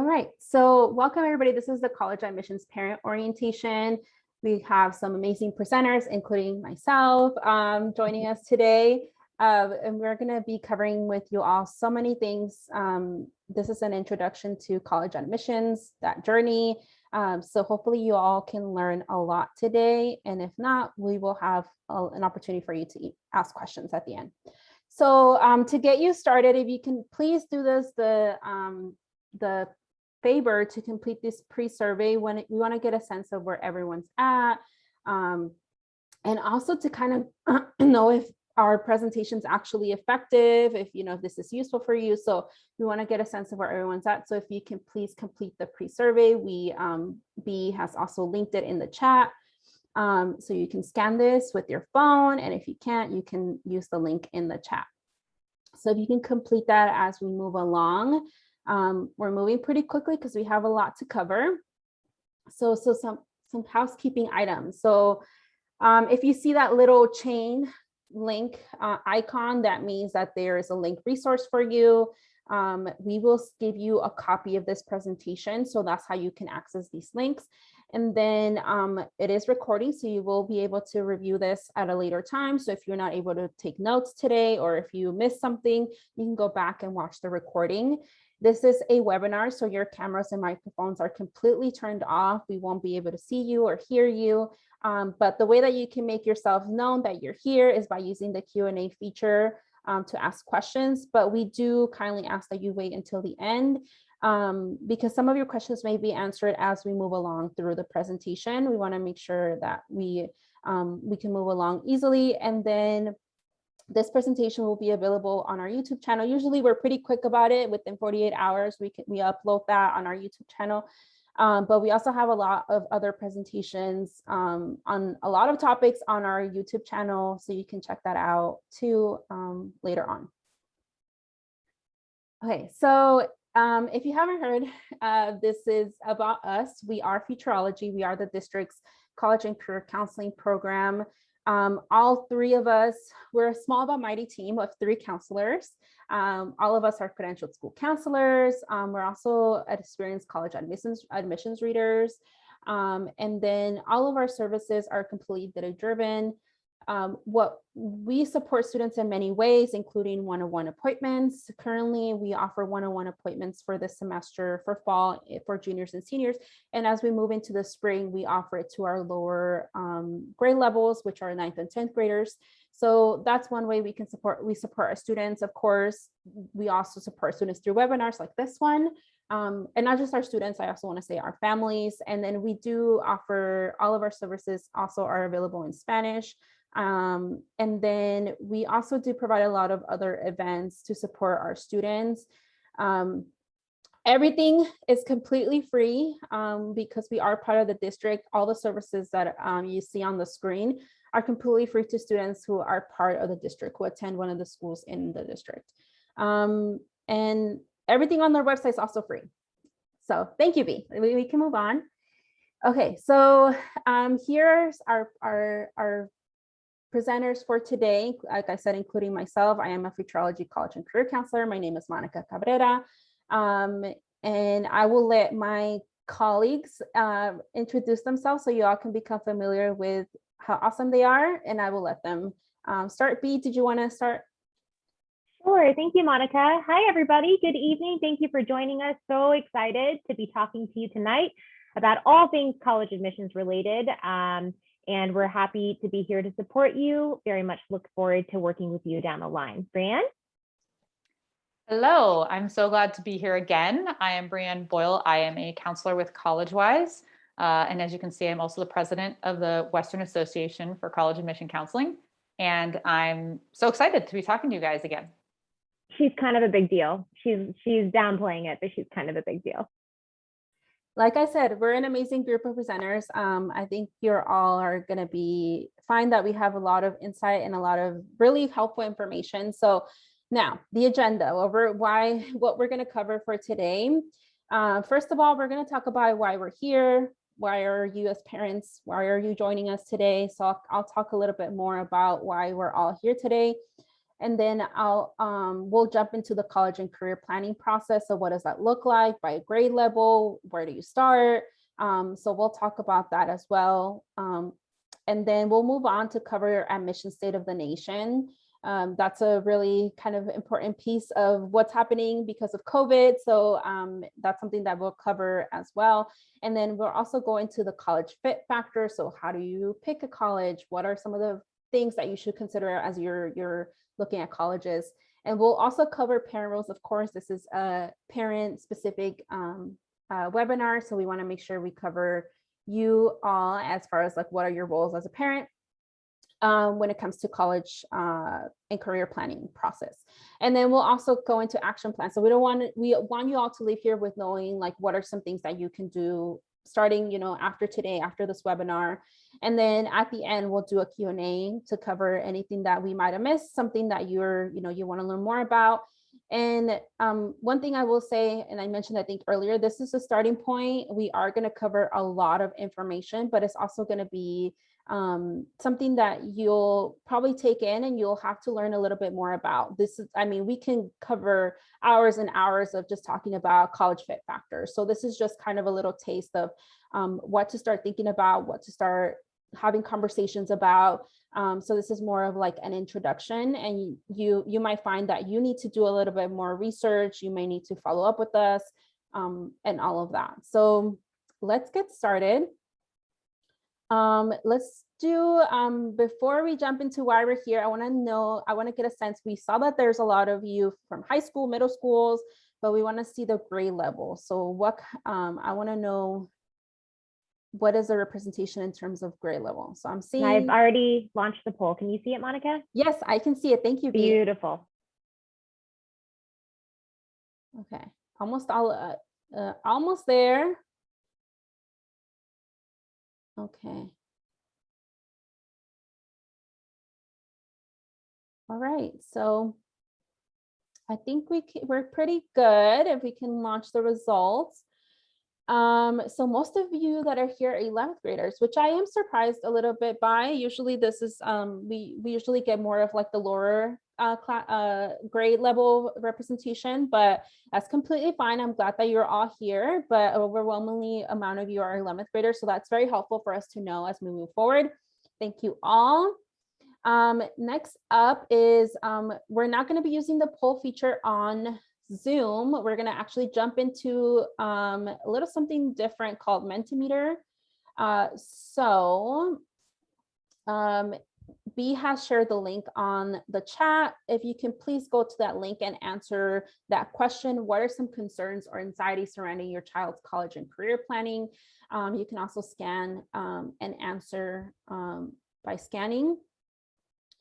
All right, so welcome everybody. This is the College Admissions Parent Orientation. We have some amazing presenters, including myself, joining us today. And we're gonna be covering with you all so many things. This is an introduction to college admissions, that journey. So hopefully you all can learn a lot today. And if not, we will have an opportunity for you to ask questions at the end. So to get you started, if you can please do this, the favor to complete this pre-survey when we want to get a sense of where everyone's at, and also to kind of know if our presentation's actually effective, if if this is useful for you. So we want to get a sense of where everyone's at. So if you can please complete the pre-survey, B has also linked it in the chat. So you can scan this with your phone, and if you can't, you can use the link in the chat. So if you can complete that as we move along. We're moving pretty quickly because we have a lot to cover. So some housekeeping items. So if you see that little chain link icon, that means that there is a link resource for you. We will give you a copy of this presentation. So that's how you can access these links. And then it is recording, so you will be able to review this at a later time. So if you're not able to take notes today, or if you missed something, you can go back and watch the recording. This is a webinar, so your cameras and microphones are completely turned off. We won't be able to see you or hear you. But the way that you can make yourself known that you're here is by using the Q&A feature to ask questions. But we do kindly ask that you wait until the end because some of your questions may be answered as we move along through the presentation. We want to make sure that we can move along easily. And then this presentation will be available on our YouTube channel. Usually we're pretty quick about it. Within 48 hours, we upload that on our YouTube channel. But we also have a lot of other presentations on a lot of topics on our YouTube channel. So you can check that out too later on. Okay, so if you haven't heard, this is about us. We are Futureology. We are the district's college and career counseling program. All three of us, we're a small but mighty team of 3 counselors. All of us are credentialed school counselors. We're also experienced college admissions readers. And then all of our services are completely data-driven. What we support students in many ways, including one-on-one appointments. Currently, we offer one-on-one appointments for this semester for fall for juniors and seniors. And as we move into the spring, we offer it to our lower grade levels, which are 9th and 10th graders. So that's one way we support our students. Of course, we also support students through webinars like this one. And not just our students, I also want to say our families. And then we do offer all of our services also are available in Spanish. And then we also do provide a lot of other events to support our students. Everything is completely free because we are part of the district. All the services that you see on the screen are completely free to students who are part of the district, who attend one of the schools in the district. And everything on their website is also free. So thank you, B. We can move on. Okay, so here's our presenters for today. Like I said, including myself, I am a Futureology college and career counselor. My name is Monica Cabrera. And I will let my colleagues introduce themselves so you all can become familiar with how awesome they are, and I will let them start. B, did you want to start? Sure. Thank you, Monica. Hi, everybody. Good evening. Thank you for joining us. So excited to be talking to you tonight about all things college admissions related. And we're happy to be here to support you. Very much look forward to working with you down the line. Breanne? Hello, I'm so glad to be here again. I am Breanne Boyle. I am a counselor with Collegewise. And as you can see, I'm also the president of the Western Association for College Admission Counseling. And I'm so excited to be talking to you guys again. She's kind of a big deal. She's downplaying it, but she's kind of a big deal. Like I said, we're an amazing group of presenters. I think you all are going to find that we have a lot of insight and a lot of really helpful information. So now the agenda over what we're going to cover for today. First of all, we're going to talk about why we're here. Why are you as parents? Why are you joining us today? So I'll talk a little bit more about why we're all here today. And then we'll jump into the college and career planning process. So what does that look like by grade level? Where do you start? So we'll talk about that as well. And then we'll move on to cover admission state of the nation. That's a really kind of important piece of what's happening because of COVID. So that's something that we'll cover as well. And then we're also going to the college fit factor. So how do you pick a college? What are some of the things that you should consider as you're looking at colleges? And we'll also cover parent roles. Of course, this is a parent specific webinar. So we want to make sure we cover you all as far as like, what are your roles as a parent when it comes to college and career planning process. And then we'll also go into action plans. So we want you all to leave here with knowing like, what are some things that you can do starting, you know, after today, after this webinar. And then at the end, we'll do a Q&A to cover anything that we might have missed, something that you want to learn more about. And one thing I will say, and I mentioned, I think earlier, this is a starting point. We are going to cover a lot of information, but it's also going to be something that you'll probably take in and you'll have to learn a little bit more about. This is, I mean, we can cover hours and hours of just talking about college fit factors. So this is just kind of a little taste of what to start thinking about, what to start having conversations about. So this is more of like an introduction, and you might find that you need to do a little bit more research. You may need to follow up with us and all of that. So let's get started. Let's do, before we jump into why we're here, I want to get a sense. We saw that there's a lot of you from high school, middle schools, but we want to see the grade level. So what, I want to know, what is the representation in terms of grade level? So I'm seeing. I've already launched the poll. Can you see it, Monica? Yes, I can see it. Thank you. Beautiful. Okay, almost there. Okay. All right, so I think we're pretty good if we can launch the results. So most of you that are here are 11th graders, which I am surprised a little bit by. Usually this is, we usually get more of like the lower grade level representation, but that's completely fine. I'm glad that you're all here, but overwhelmingly amount of you are 11th graders. So that's very helpful for us to know as we move forward. Thank you all. Next up is, we're not going to be using the poll feature on Zoom. We're going to actually jump into a little something different called Mentimeter. B has shared the link on the chat. If you can please go to that link and answer that question. What are some concerns or anxieties surrounding your child's college and career planning? You can also scan and answer by scanning.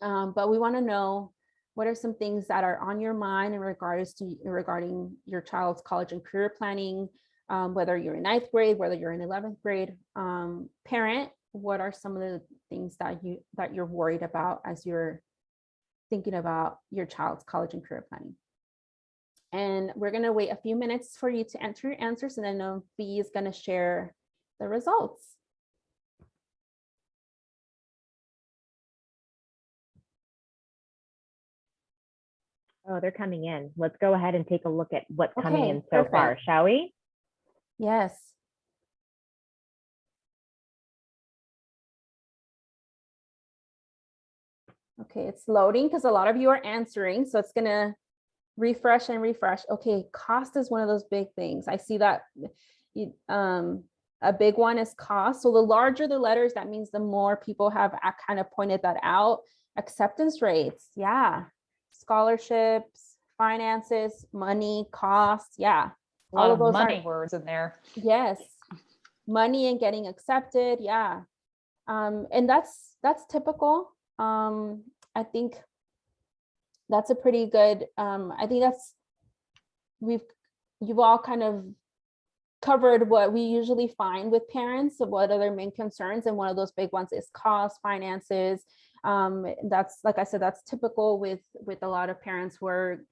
But we want to know, what are some things that are on your mind in regarding your child's college and career planning, whether you're in 9th grade, whether you're in 11th grade parent, what are some of the things that you're worried about as you're thinking about your child's college and career planning? And we're going to wait a few minutes for you to enter your answers, and then B is going to share the results. Oh, they're coming in. Let's go ahead and take a look at what's coming in so far, shall we? Yes. Okay, it's loading because a lot of you are answering, so it's gonna refresh and refresh. Okay, cost is one of those big things. I see that a big one is cost. So the larger the letters, that means the more people have kind of pointed that out. Acceptance rates, yeah. Scholarships, finances, money, costs, yeah. All of those money words in there. Yes, money and getting accepted, yeah. And that's typical. I think that's a pretty good, I think you've all kind of covered what we usually find with parents, of what are their main concerns, and one of those big ones is cost, finances. That's, like I said, that's typical with a lot of parents who are,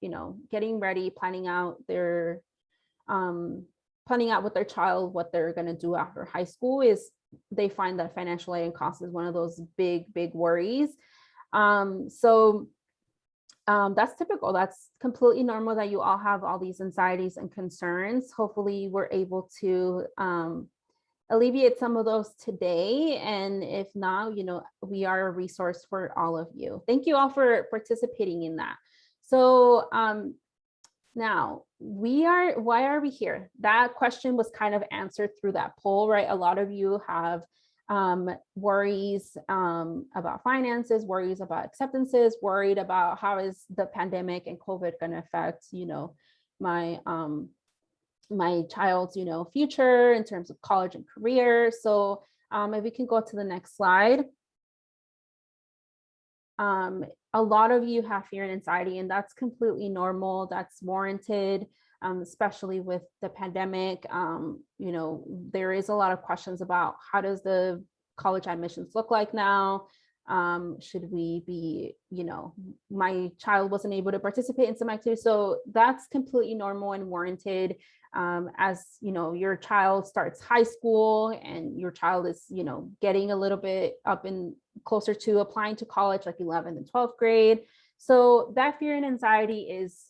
getting ready, planning out with their child what they're going to do after high school. Is they find that financial aid and cost is one of those big worries. So That's typical. That's completely normal that you all have all these anxieties and concerns. Hopefully we're able to alleviate some of those today. And if not, we are a resource for all of you. Thank you all for participating in that. So now why are we here? That question was kind of answered through that poll, right? A lot of you have worries about finances, worries about acceptances, worried about how is the pandemic and COVID going to affect, my child's, future in terms of college and career. So if we can go to the next slide. A lot of you have fear and anxiety, and that's completely normal. That's warranted, especially with the pandemic. There is a lot of questions about how does the college admissions look like now? Should we be, my child wasn't able to participate in some activities. So that's completely normal and warranted. As your child starts high school and your child is, getting a little bit up and closer to applying to college, like 11th and 12th grade. So that fear and anxiety is,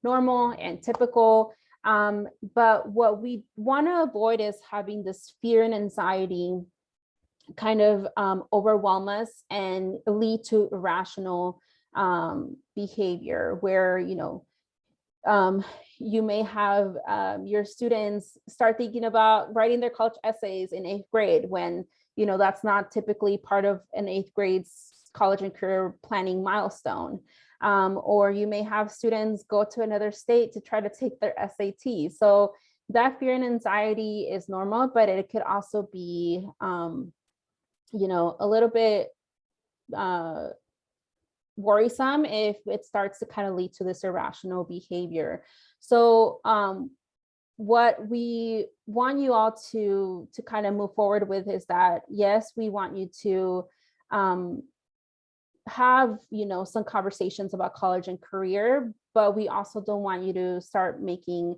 normal and typical. But what we want to avoid is having this fear and anxiety kind of overwhelm us and lead to irrational behavior where, you may have your students start thinking about writing their college essays in 8th grade when, that's not typically part of an 8th grade's college and career planning milestone. Or you may have students go to another state to try to take their SAT. So that fear and anxiety is normal, but it could also be, a little bit worrisome if it starts to kind of lead to this irrational behavior. So what we want you all to kind of move forward with is that, yes, we want you to have, some conversations about college and career, but we also don't want you to start making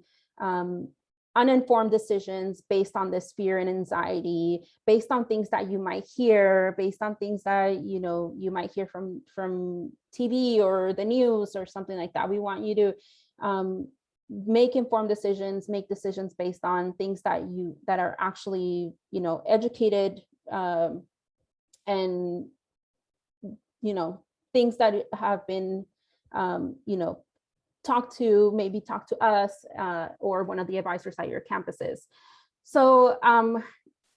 uninformed decisions based on this fear and anxiety, based on things that you might hear, based on things that, you might hear from TV or the news or something like that. We want you to make informed decisions, make decisions based on things that are actually, educated and, things that have been, talk to us or one of the advisors at your campuses. So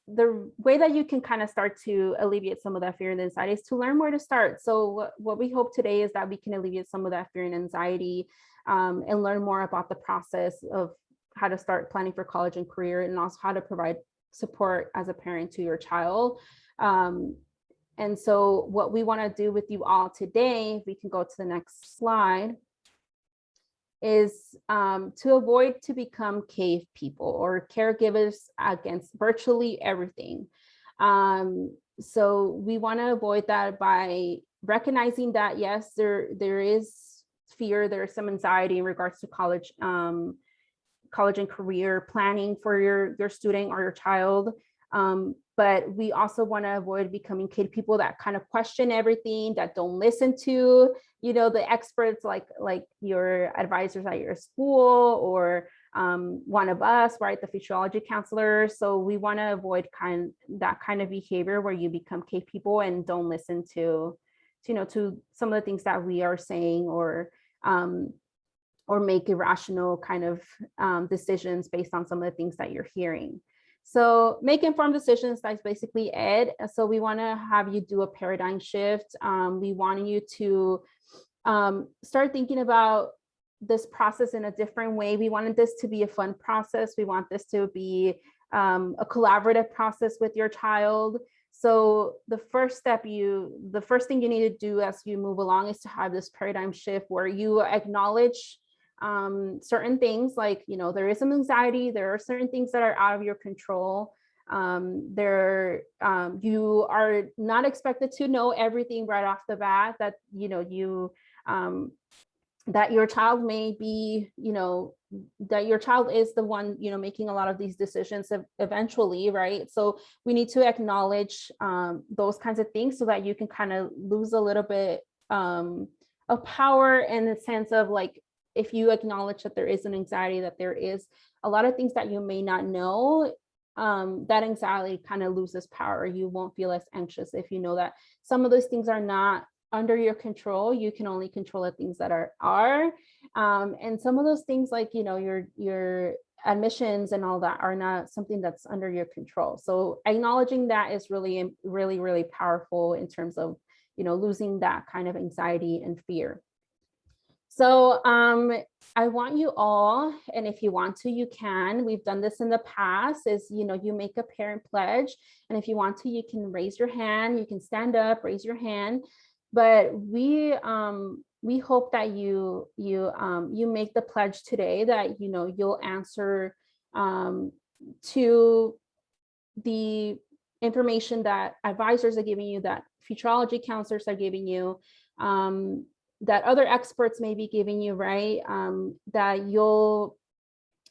the way that you can kind of start to alleviate some of that fear and anxiety is to learn where to start. So what we hope today is that we can alleviate some of that fear and anxiety and learn more about the process of how to start planning for college and career, and also how to provide support as a parent to your child. And so what we want to do with you all today, if we can go to the next slide, is to avoid to become cave people or caregivers against virtually everything. So we want to avoid that by recognizing that, yes, there is fear, there's some anxiety in regards to college and career planning for your student or your child. But we also want to avoid becoming cave people that kind of question everything, that don't listen to, the experts like your advisors at your school or one of us, right, the futurology counselors. So we want to avoid that kind of behavior where you become cave people and don't listen to some of the things that we are saying, or make irrational kind of decisions based on some of the things that you're hearing. So make informed decisions, that's basically it. So we want to have you do a paradigm shift. We want you to start thinking about this process in a different way. We wanted this to be a fun process. We want this to be a collaborative process with your child. So the first thing you need to do as you move along is to have this paradigm shift where you acknowledge certain things, like, there is some anxiety, there are certain things that are out of your control. You are not expected to know everything right off the bat, that, that your child may be, that your child is the one, making a lot of these decisions eventually, right? So we need to acknowledge those kinds of things so that you can kind of lose a little bit of power in the sense of like, if you acknowledge that there is an anxiety, that there is a lot of things that you may not know, that anxiety kind of loses power. You won't feel as anxious if you know that some of those things are not under your control. You can only control the things that are. And some of those things, like, you know, your admissions and all that, are not something that's under your control. So acknowledging that is really, really, really powerful in terms of, you know, losing that kind of anxiety and fear. So I want you all, and if you want to, you can, we've done this in the past, is, you know, you make a parent pledge. And if you want to, you can raise your hand, you can stand up, raise your hand. But we hope that you make the pledge today, that, you know, you'll answer to the information that advisors are giving you, that futurology counselors are giving you, that other experts may be giving you, right? That you'll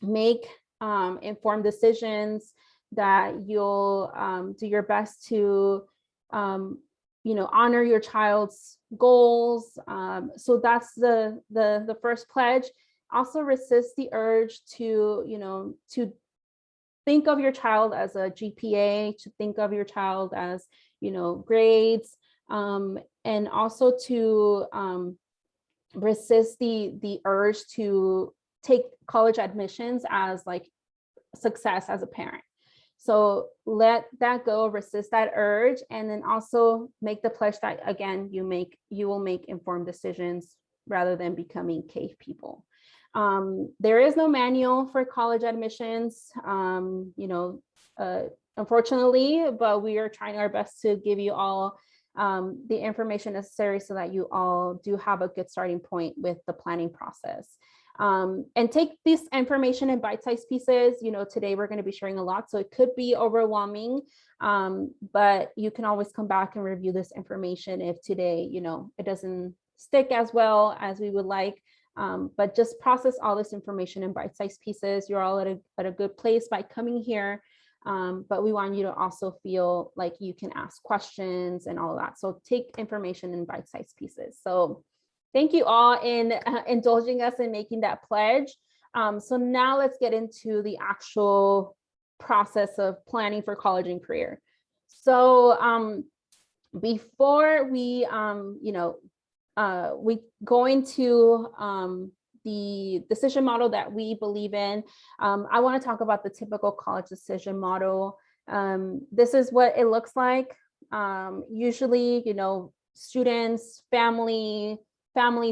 make informed decisions, that you'll do your best to, you know, honor your child's goals. So that's the first pledge. Also resist the urge to, you know, to think of your child as a GPA, to think of your child as, you know, grades, and also to resist the urge to take college admissions as like success as a parent. So let that go, resist that urge, and then also make the pledge that, again, you will make informed decisions rather than becoming cave people. There is no manual for college admissions, you know, unfortunately, but we are trying our best to give you all the information necessary so that you all do have a good starting point with the planning process. And take this information in bite-sized pieces. You know, today we're going to be sharing a lot, so it could be overwhelming, but you can always come back and review this information if today, you know, it doesn't stick as well as we would like. But just process all this information in bite-sized pieces. You're all at a good place by coming here. But we want you to also feel like you can ask questions and all of that. So take information in bite-sized pieces. So thank you all in indulging us in making that pledge. So now let's get into the actual process of planning for college and career. So before we, you know, we go into the decision model that we believe in, I want to talk about the typical college decision model. This is what it looks like. Usually, you know, students, families,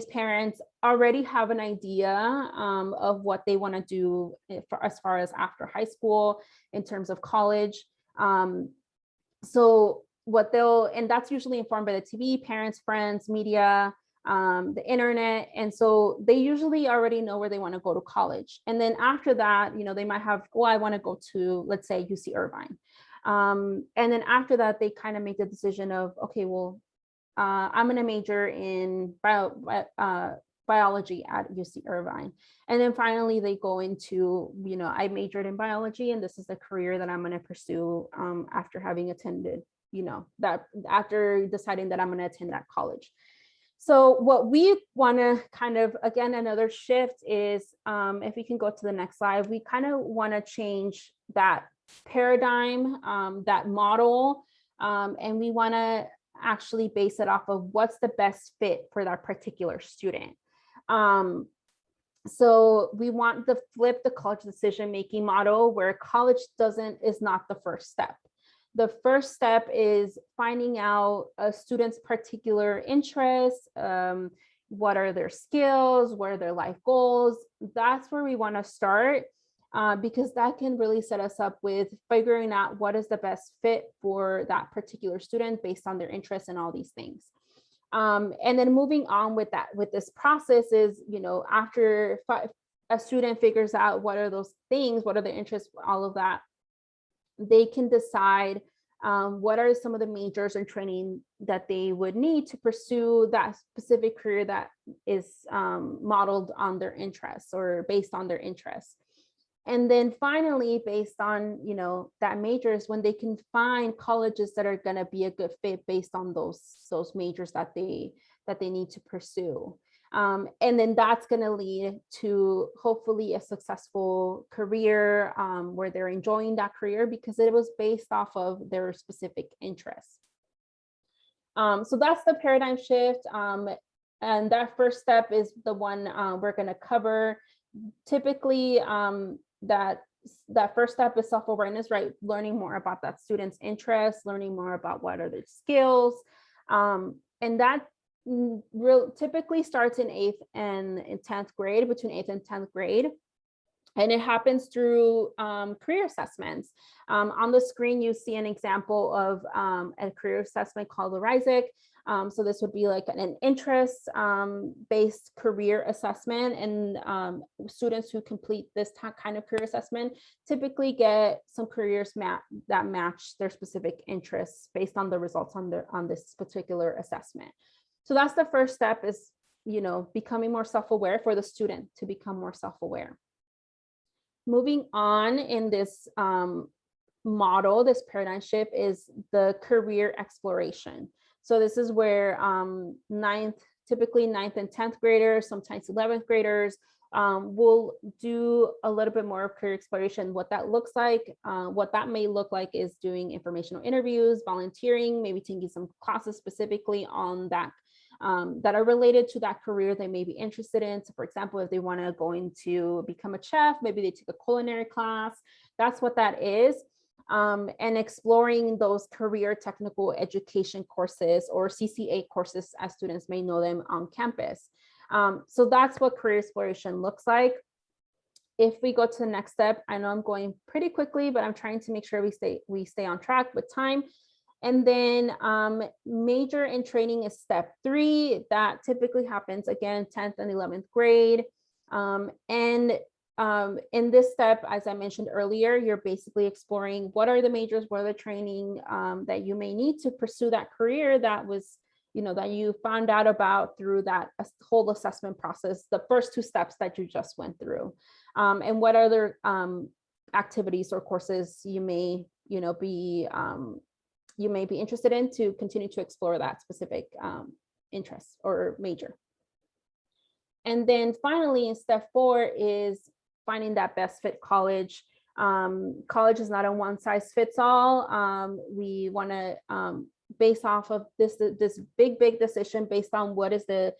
parents already have an idea of what they want to do as far as after high school in terms of college. So what and that's usually informed by the TV, parents, friends, media, the internet. And so they usually already know where they want to go to college. And then after that, you know, they might have, well, I want to go to, let's say, UC Irvine. And then after that, they kind of make the decision of, okay, well, I'm going to major in biology at UC Irvine. And then finally, they go into, you know, I majored in biology, and this is the career that I'm going to pursue after having attended, you know, that after deciding that I'm going to attend that college. So what we want to kind of, again, another shift is, if we can go to the next slide, we kind of want to change that paradigm, that model, and we want to actually base it off of what's the best fit for that particular student. So we want to flip the college decision-making model where college is not the first step. The first step is finding out a student's particular interests, what are their skills, what are their life goals. That's where we want to start, because that can really set us up with figuring out what is the best fit for that particular student based on their interests and all these things. And then moving on with this process is, you know, after a student figures out what are those things, what are their interests, all of that, they can decide what are some of the majors and training that they would need to pursue that specific career that is modeled on their interests or based on their interests. And then finally, based on, that majors, when they can find colleges that are going to be a good fit based on those majors that they need to pursue. And then that's going to lead to hopefully a successful career where they're enjoying that career because it was based off of their specific interests. So that's the paradigm shift. And that first step is the one we're going to cover. Typically, that first step is self-awareness, right? Learning more about that student's interests, learning more about what are their skills. And that typically starts in 8th and in 10th grade, between 8th and 10th grade. And it happens through career assessments. On the screen, you see an example of a career assessment called the RISIC. So this would be like an interest-based career assessment. And students who complete this kind of career assessment typically get some careers that match their specific interests based on the results on this particular assessment. So that's the first step is, becoming more self-aware for the student to become more self-aware. Moving on in this model, this paradigm shift is the career exploration. So this is where typically 9th and 10th graders, sometimes 11th graders will do a little bit more of career exploration. What that looks like, what that may look like is doing informational interviews, volunteering, maybe taking some classes specifically on that that are related to that career they may be interested in. So for example, if they want to go into become a chef, maybe they take a culinary class. That's what that is. And exploring those career technical education courses or CCA courses, as students may know them on campus. So that's what career exploration looks like. If we go to the next step, I know I'm going pretty quickly, but I'm trying to make sure we stay on track with time. And then major in training is step 3. That typically happens again, 10th and 11th grade. In this step, as I mentioned earlier, you're basically exploring what are the majors, what are the training that you may need to pursue that career that was, that you found out about through that whole assessment process, the first 2 steps that you just went through. And what other activities or courses you may, you may be interested in to continue to explore that specific interest or major. And then finally, in step 4 is finding that best fit college. College is not a one size fits all. We want to base off of this big decision based on what is the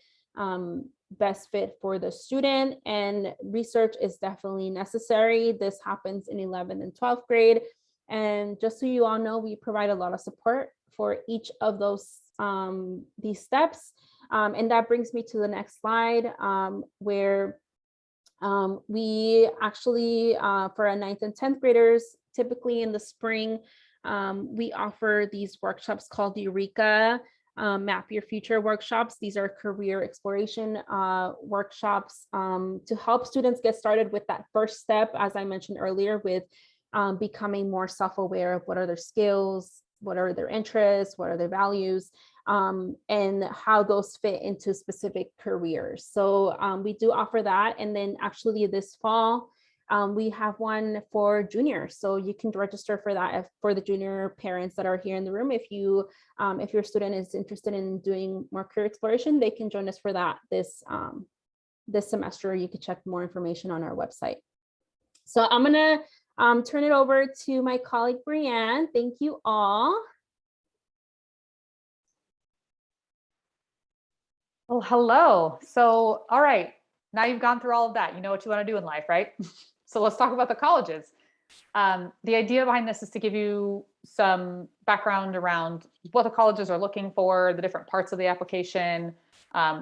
best fit for the student, and research is definitely necessary. This happens in 11th and 12th grade. And just so you all know, we provide a lot of support for each of these steps. And that brings me to the next slide, where we actually, for our 9th and 10th graders, typically in the spring, we offer these workshops called Eureka Map Your Future workshops. These are career exploration workshops to help students get started with that first step, as I mentioned earlier, with becoming more self-aware of what are their skills, what are their interests, what are their values, and how those fit into specific careers. So we do offer that. And then actually this fall, we have one for juniors. So you can register for that for the junior parents that are here in the room. If your student is interested in doing more career exploration, they can join us for that this semester. You can check more information on our website. So I'm gonna turn it over to my colleague, Breanne. Thank you all. Well, hello. So, all right, now you've gone through all of that. You know what you want to do in life, right? So let's talk about the colleges. The idea behind this is to give you some background around what the colleges are looking for, the different parts of the application,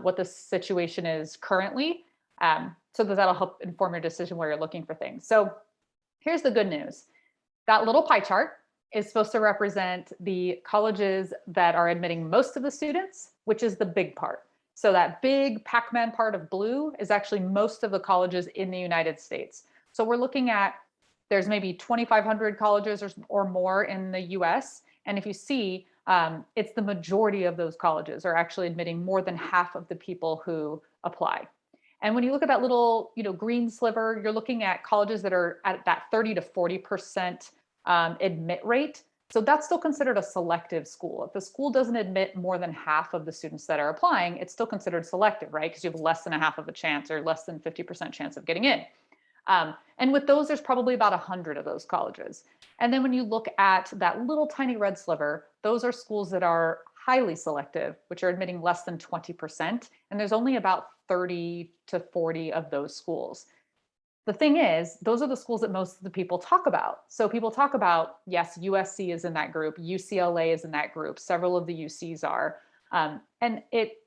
what the situation is currently, so that that'll help inform your decision where you're looking for things. So here's the good news. That little pie chart is supposed to represent the colleges that are admitting most of the students, which is the big part. So that big Pac-Man part of blue is actually most of the colleges in the United States. So we're looking at, there's maybe 2,500 colleges or more in the US. And if you see, it's the majority of those colleges are actually admitting more than half of the people who apply. And when you look at that little, green sliver, you're looking at colleges that are at that 30 to 40% admit rate. So that's still considered a selective school. If the school doesn't admit more than half of the students that are applying, it's still considered selective, right? Because you have less than a half of a chance or less than 50% chance of getting in. And with those, there's probably about 100 of those colleges. And then when you look at that little tiny red sliver, those are schools that are highly selective, which are admitting less than 20%. And there's only about 30 to 40 of those schools. The thing is, those are the schools that most of the people talk about. So people talk about, yes, USC is in that group, UCLA is in that group, several of the UCs are. And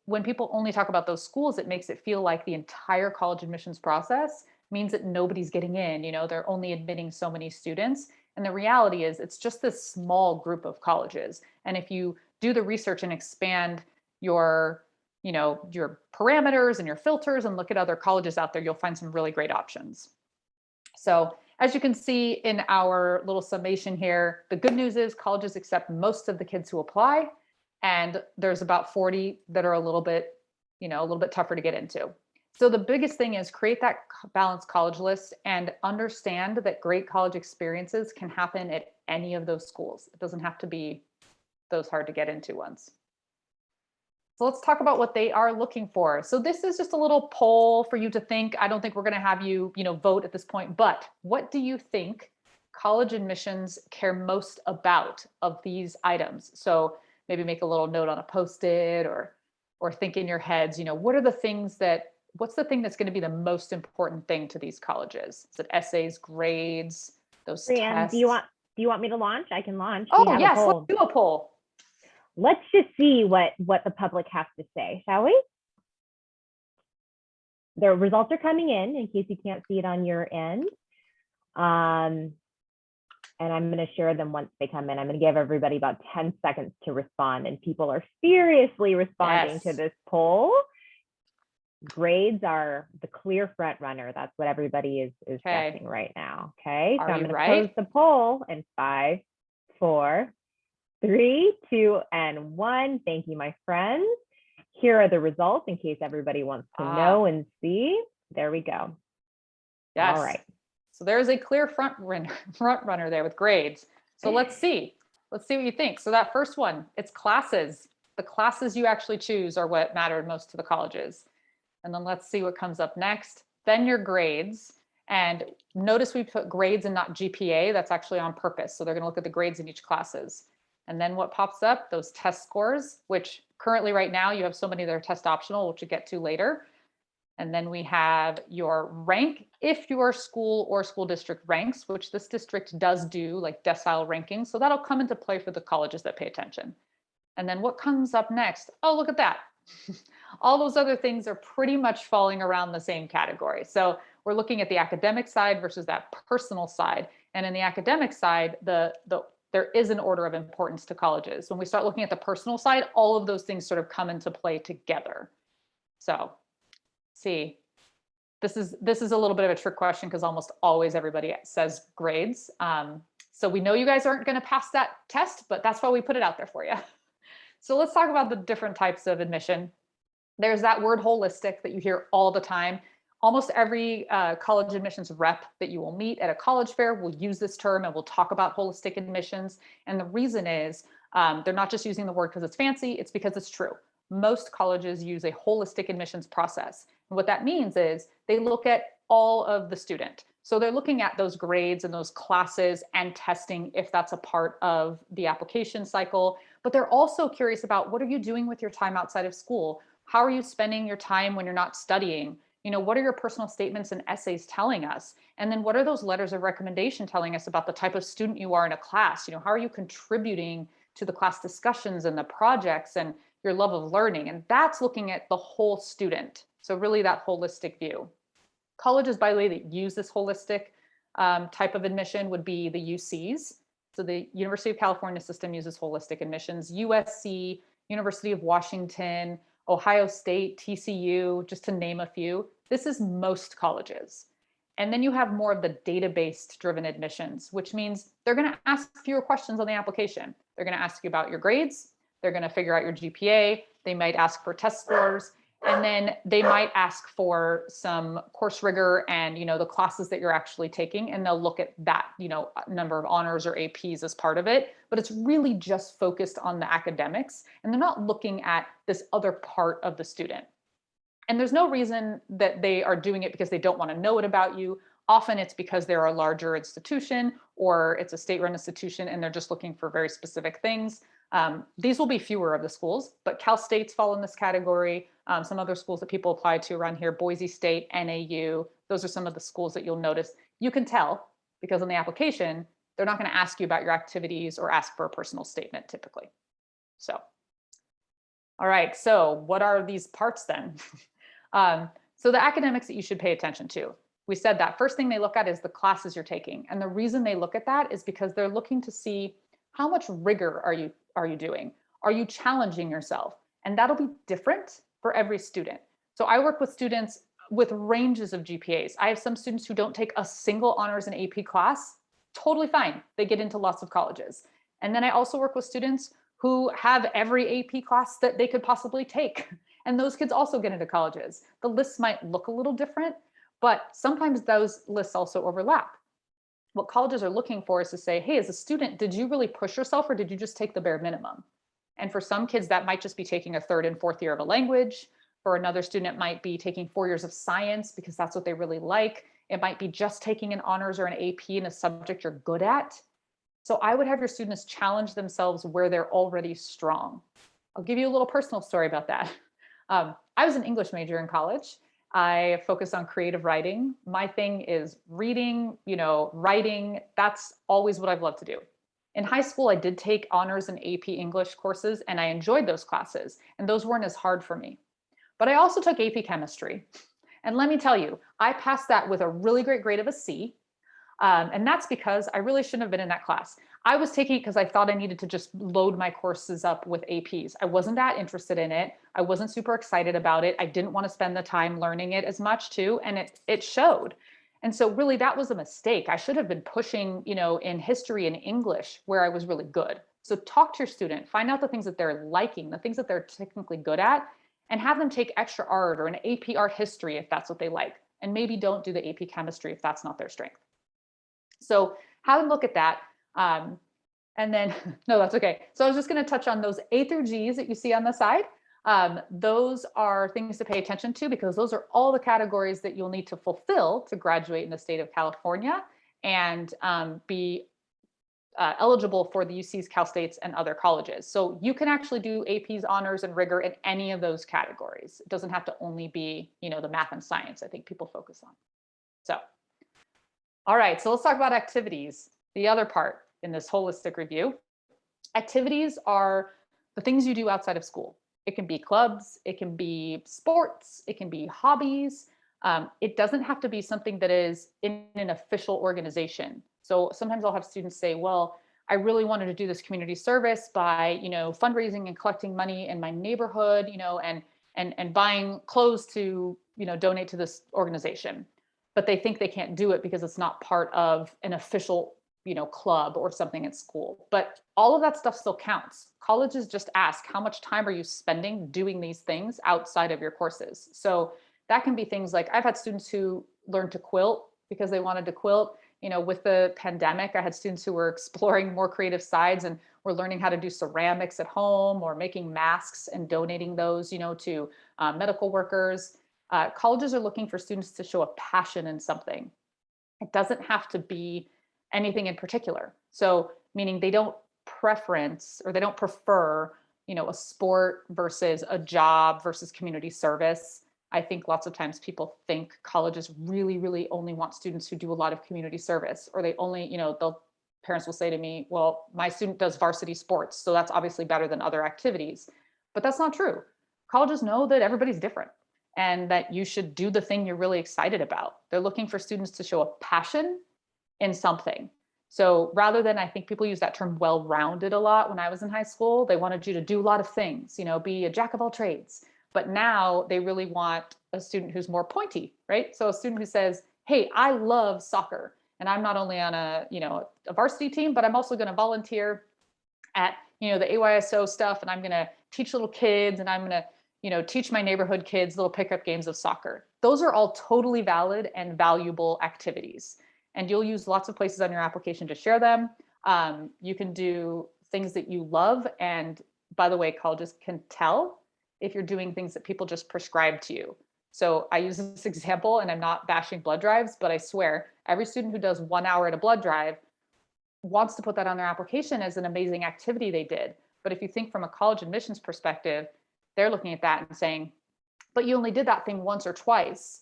when people only talk about those schools, it makes it feel like the entire college admissions process means that nobody's getting in, they're only admitting so many students. And the reality is it's just this small group of colleges. And if you do the research and expand your parameters and your filters and look at other colleges out there, you'll find some really great options. So as you can see in our little summation here, the good news is colleges accept most of the kids who apply, and there's about 40 that are a little bit tougher to get into. So the biggest thing is create that balanced college list and understand that great college experiences can happen at any of those schools. It doesn't have to be those hard to get into ones. So let's talk about what they are looking for. So this is just a little poll for you to think. I don't think we're going to have you, vote at this point, but what do you think college admissions care most about of these items? So maybe make a little note on a Post-it or think in your heads, what's the thing that's going to be the most important thing to these colleges? Is it essays, grades, those Breanne, tests? do you want me to launch? I can launch. Oh, yes, let's do a poll. Let's just see what the public has to say, shall we? The results are coming in case you can't see it on your end. And I'm going to share them once they come in. I'm going to give everybody about 10 seconds to respond, and people are furiously responding to this poll. Grades are the clear front runner. That's what everybody is guessing right now. Okay, so I'm going to close the poll in 5, 4, 3, 2, and 1. Thank you, my friends. Here are the results in case everybody wants to know and see. There we go. Yes. All right. So there's a clear front runner there with grades. So let's see what you think. So that first one, it's classes. The classes you actually choose are what mattered most to the colleges. And then let's see what comes up next. Then your grades. And notice we put grades and not GPA. That's actually on purpose. So they're going to look at the grades in each classes. And then what pops up? Those test scores, which currently right now you have so many that are test optional, which we'll get to later. And then we have your rank, if your school or school district ranks, which this district does do, like decile ranking. So that'll come into play for the colleges that pay attention. And then what comes up next? Oh, look at that. All those other things are pretty much falling around the same category. So we're looking at the academic side versus that personal side. And in the academic side, there is an order of importance to colleges. When we start looking at the personal side, all of those things sort of come into play together. So see, this is a little bit of a trick question because almost always everybody says grades. So we know you guys aren't going to pass that test, but that's why we put it out there for you. So let's talk about the different types of admission. There's that word holistic that you hear all the time. Almost every college admissions rep that you will meet at a college fair will use this term and we'll talk about holistic admissions. And the reason is they're not just using the word because it's fancy, it's because it's true. Most colleges use a holistic admissions process. And what that means is they look at all of the student. So they're looking at those grades and those classes and testing if that's a part of the application cycle. But they're also curious about what are you doing with your time outside of school? How are you spending your time when you're not studying? What are your personal statements and essays telling us? And then what are those letters of recommendation telling us about the type of student you are in a class? How are you contributing to the class discussions and the projects and your love of learning? And that's looking at the whole student. So really that holistic view. Colleges, by the way, that use this holistic type of admission would be the UCs. So the University of California system uses holistic admissions. USC, University of Washington, Ohio State, TCU, just to name a few. This is most colleges. And then you have more of the database driven admissions, which means they're going to ask fewer questions on the application. They're going to ask you about your grades. They're going to figure out your GPA. They might ask for test scores. And then they might ask for some course rigor and, the classes that you're actually taking, and they'll look at that, number of honors or APs as part of it. But it's really just focused on the academics, and they're not looking at this other part of the student. And there's no reason that they are doing it because they don't want to know it about you. Often it's because they're a larger institution or it's a state-run institution and they're just looking for very specific things. These will be fewer of the schools, but Cal State's fall in this category. Some other schools that people apply to around here, Boise State, NAU, those are some of the schools that you'll notice. You can tell because on the application, they're not going to ask you about your activities or ask for a personal statement typically. So, all right, so what are these parts then? So the academics that you should pay attention to. We said that first thing they look at is the classes you're taking. And the reason they look at that is because they're looking to see how much rigor are you doing? Are you challenging yourself? And that'll be different for every student. So I work with students with ranges of GPAs. I have some students who don't take a single honors and AP class, totally fine. They get into lots of colleges. And then I also work with students who have every AP class that they could possibly take. And those kids also get into colleges. The lists might look a little different, but sometimes those lists also overlap. What colleges are looking for is to say, hey, as a student, did you really push yourself or did you just take the bare minimum? And for some kids, that might just be taking a third and fourth year of a language. For another student, it might be taking 4 years of science because that's what they really like. It might be just taking an honors or an AP in a subject you're good at. So I would have your students challenge themselves where they're already strong. I'll give you a little personal story about that. I was an English major in college. I focused on creative writing. My thing is reading, writing. That's always what I've loved to do. In high school, I did take honors and AP English courses, and I enjoyed those classes, and those weren't as hard for me. But I also took AP chemistry. And let me tell you, I passed that with a really great grade of a C. And that's because I really shouldn't have been in that class. I was taking it because I thought I needed to just load my courses up with APs. I wasn't that interested in it. I wasn't super excited about it. I didn't want to spend the time learning it as much too. And it showed. And so really that was a mistake. I should have been pushing, in history and English where I was really good. So talk to your student, find out the things that they're liking, the things that they're technically good at, and have them take extra art or an AP art history if that's what they like. And maybe don't do the AP chemistry if that's not their strength. So have them look at that. And then, no, that's okay. So I was just going to touch on those A through Gs that you see on the side. Those are things to pay attention to because those are all the categories that you'll need to fulfill to graduate in the state of California and be eligible for the UCs, Cal States, and other colleges. So you can actually do APs, honors, and rigor in any of those categories. It doesn't have to only be, the math and science I think people focus on. So, all right, so let's talk about activities. The other part in this holistic review. Activities are the things you do outside of school. It can be clubs, it can be sports, it can be hobbies. It doesn't have to be something that is in an official organization. So sometimes I'll have students say, well, I really wanted to do this community service by, fundraising and collecting money in my neighborhood, and buying clothes to, donate to this organization. But they think they can't do it because it's not part of an official club or something at school. But all of that stuff still counts. Colleges just ask, how much time are you spending doing these things outside of your courses? So that can be things like, I've had students who learned to quilt because they wanted to quilt. With the pandemic, I had students who were exploring more creative sides and were learning how to do ceramics at home or making masks and donating those, to medical workers. Colleges are looking for students to show a passion in something. It doesn't have to be anything in particular. So meaning they don't preference or they don't prefer, a sport versus a job versus community service. I think lots of times people think colleges really, really only want students who do a lot of community service, or they only, parents will say to me, well, my student does varsity sports, so that's obviously better than other activities. But that's not true. Colleges know that everybody's different and that you should do the thing you're really excited about. They're looking for students to show a passion in something. So rather than, I think people use that term well-rounded a lot when I was in high school, they wanted you to do a lot of things, be a jack of all trades. But now they really want a student who's more pointy, right? So a student who says, hey, I love soccer and I'm not only on a varsity team, but I'm also going to volunteer at, the AYSO stuff and I'm going to teach little kids and I'm going to, teach my neighborhood kids little pickup games of soccer. Those are all totally valid and valuable activities. And you'll use lots of places on your application to share them. You can do things that you love. And by the way, colleges can tell if you're doing things that people just prescribe to you. So I use this example, and I'm not bashing blood drives, but I swear every student who does 1 hour at a blood drive wants to put that on their application as an amazing activity they did. But if you think from a college admissions perspective, they're looking at that and saying, but you only did that thing once or twice.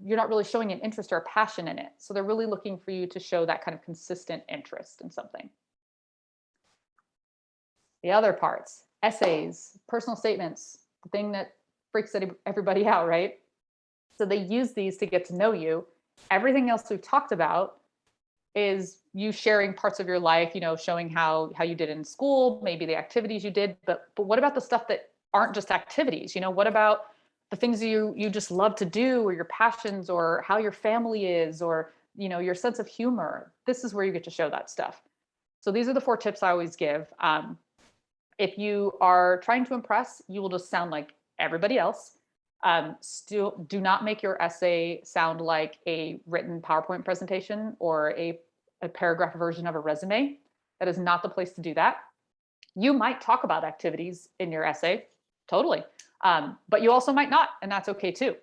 You're not really showing an interest or a passion in it. So they're really looking for you to show that kind of consistent interest in something. The other parts, essays, personal statements, the thing that freaks everybody out, right? So they use these to get to know you. Everything else we've talked about is you sharing parts of your life, showing how you did in school, maybe the activities you did, but what about the stuff that aren't just activities? What about the things you just love to do, or your passions, or how your family is, or your sense of humor? This is where you get to show that stuff. So these are the 4 tips I always give. If you are trying to impress, you will just sound like everybody else. Still, do not make your essay sound like a written PowerPoint presentation or a paragraph version of a resume. That is not the place to do that. You might talk about activities in your essay, totally. But you also might not, and that's okay too,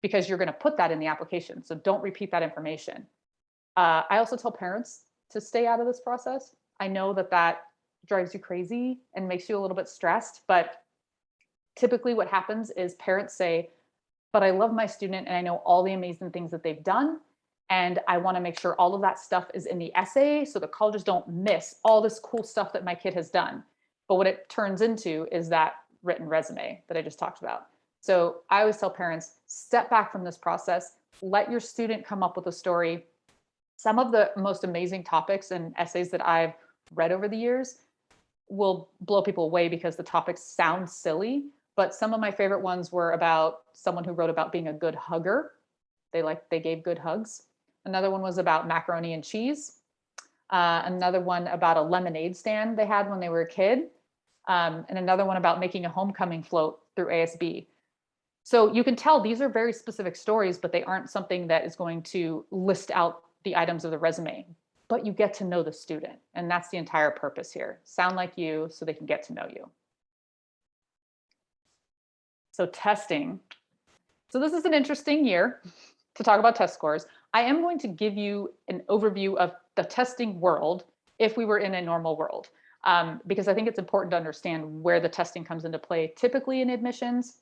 because you're going to put that in the application. So don't repeat that information. I also tell parents to stay out of this process. I know that drives you crazy and makes you a little bit stressed, but typically what happens is parents say, but I love my student and I know all the amazing things that they've done, and I want to make sure all of that stuff is in the essay so the colleges don't miss all this cool stuff that my kid has done. But what it turns into is that written resume that I just talked about. So I always tell parents, step back from this process, let your student come up with a story. Some of the most amazing topics and essays that I've read over the years will blow people away because the topics sound silly, but some of my favorite ones were about someone who wrote about being a good hugger. They gave good hugs. Another one was about macaroni and cheese. Another one about a lemonade stand they had when they were a kid. And another one about making a homecoming float through ASB. So you can tell these are very specific stories, but they aren't something that is going to list out the items of the resume, but you get to know the student. And that's the entire purpose here. Sound like you so they can get to know you. So testing. So this is an interesting year to talk about test scores. I am going to give you an overview of the testing world if we were in a normal world, because I think it's important to understand where the testing comes into play typically in admissions,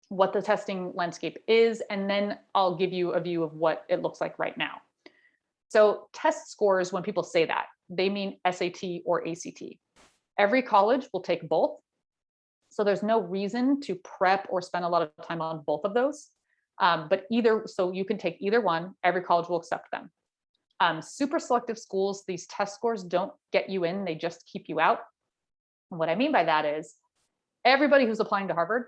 what the testing landscape is, and then I'll give you a view of what it looks like right now. So test scores, when people say that, they mean SAT or ACT. Every college will take both. So there's no reason to prep or spend a lot of time on both of those. So you can take either one, every college will accept them. Super selective schools, these test scores don't get you in, they just keep you out. And what I mean by that is everybody who's applying to Harvard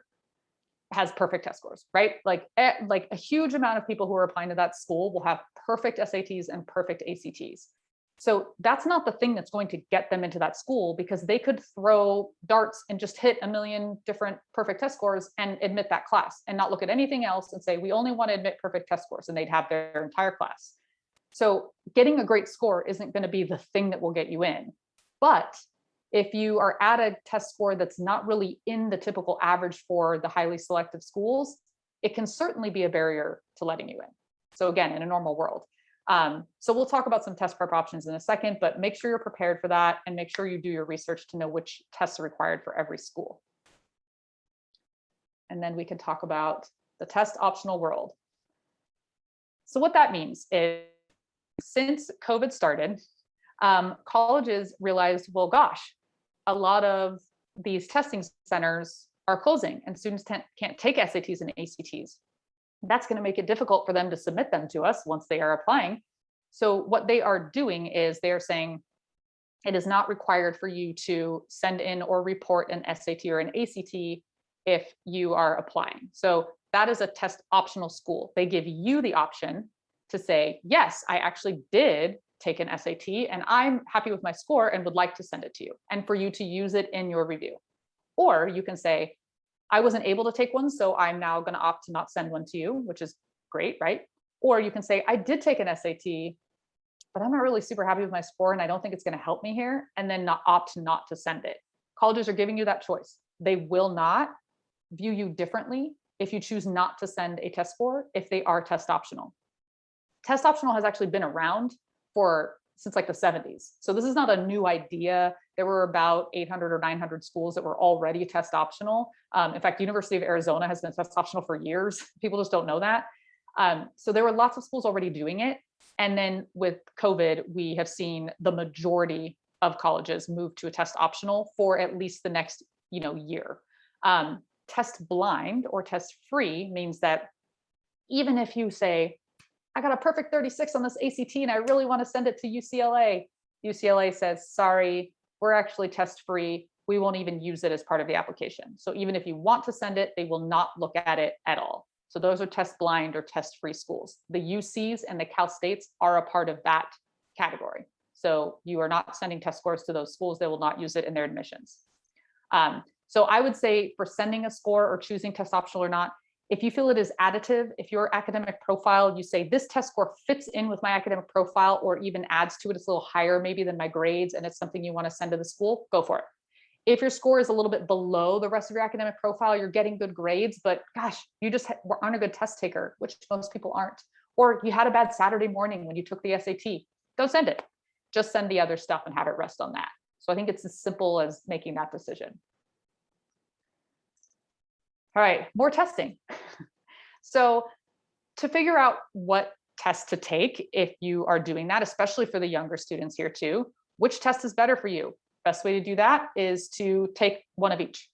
has perfect test scores, right? Like a huge amount of people who are applying to that school will have perfect SATs and perfect ACTs. So that's not the thing that's going to get them into that school, because they could throw darts and just hit a million different perfect test scores and admit that class and not look at anything else and say, we only want to admit perfect test scores, and they'd have their entire class. So getting a great score isn't going to be the thing that will get you in. But if you are at a test score that's not really in the typical average for the highly selective schools, it can certainly be a barrier to letting you in. So again, in a normal world. So we'll talk about some test prep options in a second, but make sure you're prepared for that and make sure you do your research to know which tests are required for every school. And then we can talk about the test optional world. So what that means is, since COVID started, colleges realized, well, gosh, a lot of these testing centers are closing and students can't take SATs and ACTs. That's going to make it difficult for them to submit them to us once they are applying. So what they are doing is they're saying it is not required for you to send in or report an SAT or an ACT if you are applying. So that is a test optional school. They give you the option to say, yes, I actually did take an SAT and I'm happy with my score and would like to send it to you, and for you to use it in your review. Or you can say, I wasn't able to take one, so I'm now going to opt to not send one to you, which is great, right? Or you can say, I did take an SAT, but I'm not really super happy with my score and I don't think it's going to help me here, and then opt not to send it. Colleges are giving you that choice. They will not view you differently if you choose not to send a test score if they are test optional. Test optional has actually been around since like the 70s. So this is not a new idea. There were about 800 or 900 schools that were already test optional. In fact, University of Arizona has been test optional for years. People just don't know that. So there were lots of schools already doing it. And then with COVID, we have seen the majority of colleges move to a test optional for at least the next year. Test blind or test free means that even if you say, I got a perfect 36 on this ACT and I really want to send it to UCLA, UCLA says, sorry, we're actually test free. We won't even use it as part of the application. So even if you want to send it, they will not look at it at all. So those are test blind or test free schools. The UCs and the Cal States are a part of that category. So you are not sending test scores to those schools. They will not use it in their admissions. So I would say for sending a score or choosing test optional or not, if you feel it is additive, if your academic profile, you say this test score fits in with my academic profile or even adds to it, it's a little higher maybe than my grades and it's something you want to send to the school, go for it. If your score is a little bit below the rest of your academic profile, you're getting good grades, but gosh, you just aren't a good test taker, which most people aren't. Or you had a bad Saturday morning when you took the SAT, don't send it. Just send the other stuff and have it rest on that. So I think it's as simple as making that decision. All right, more testing. So to figure out what test to take, if you are doing that, especially for the younger students here too, which test is better for you? Best way to do that is to take one of each.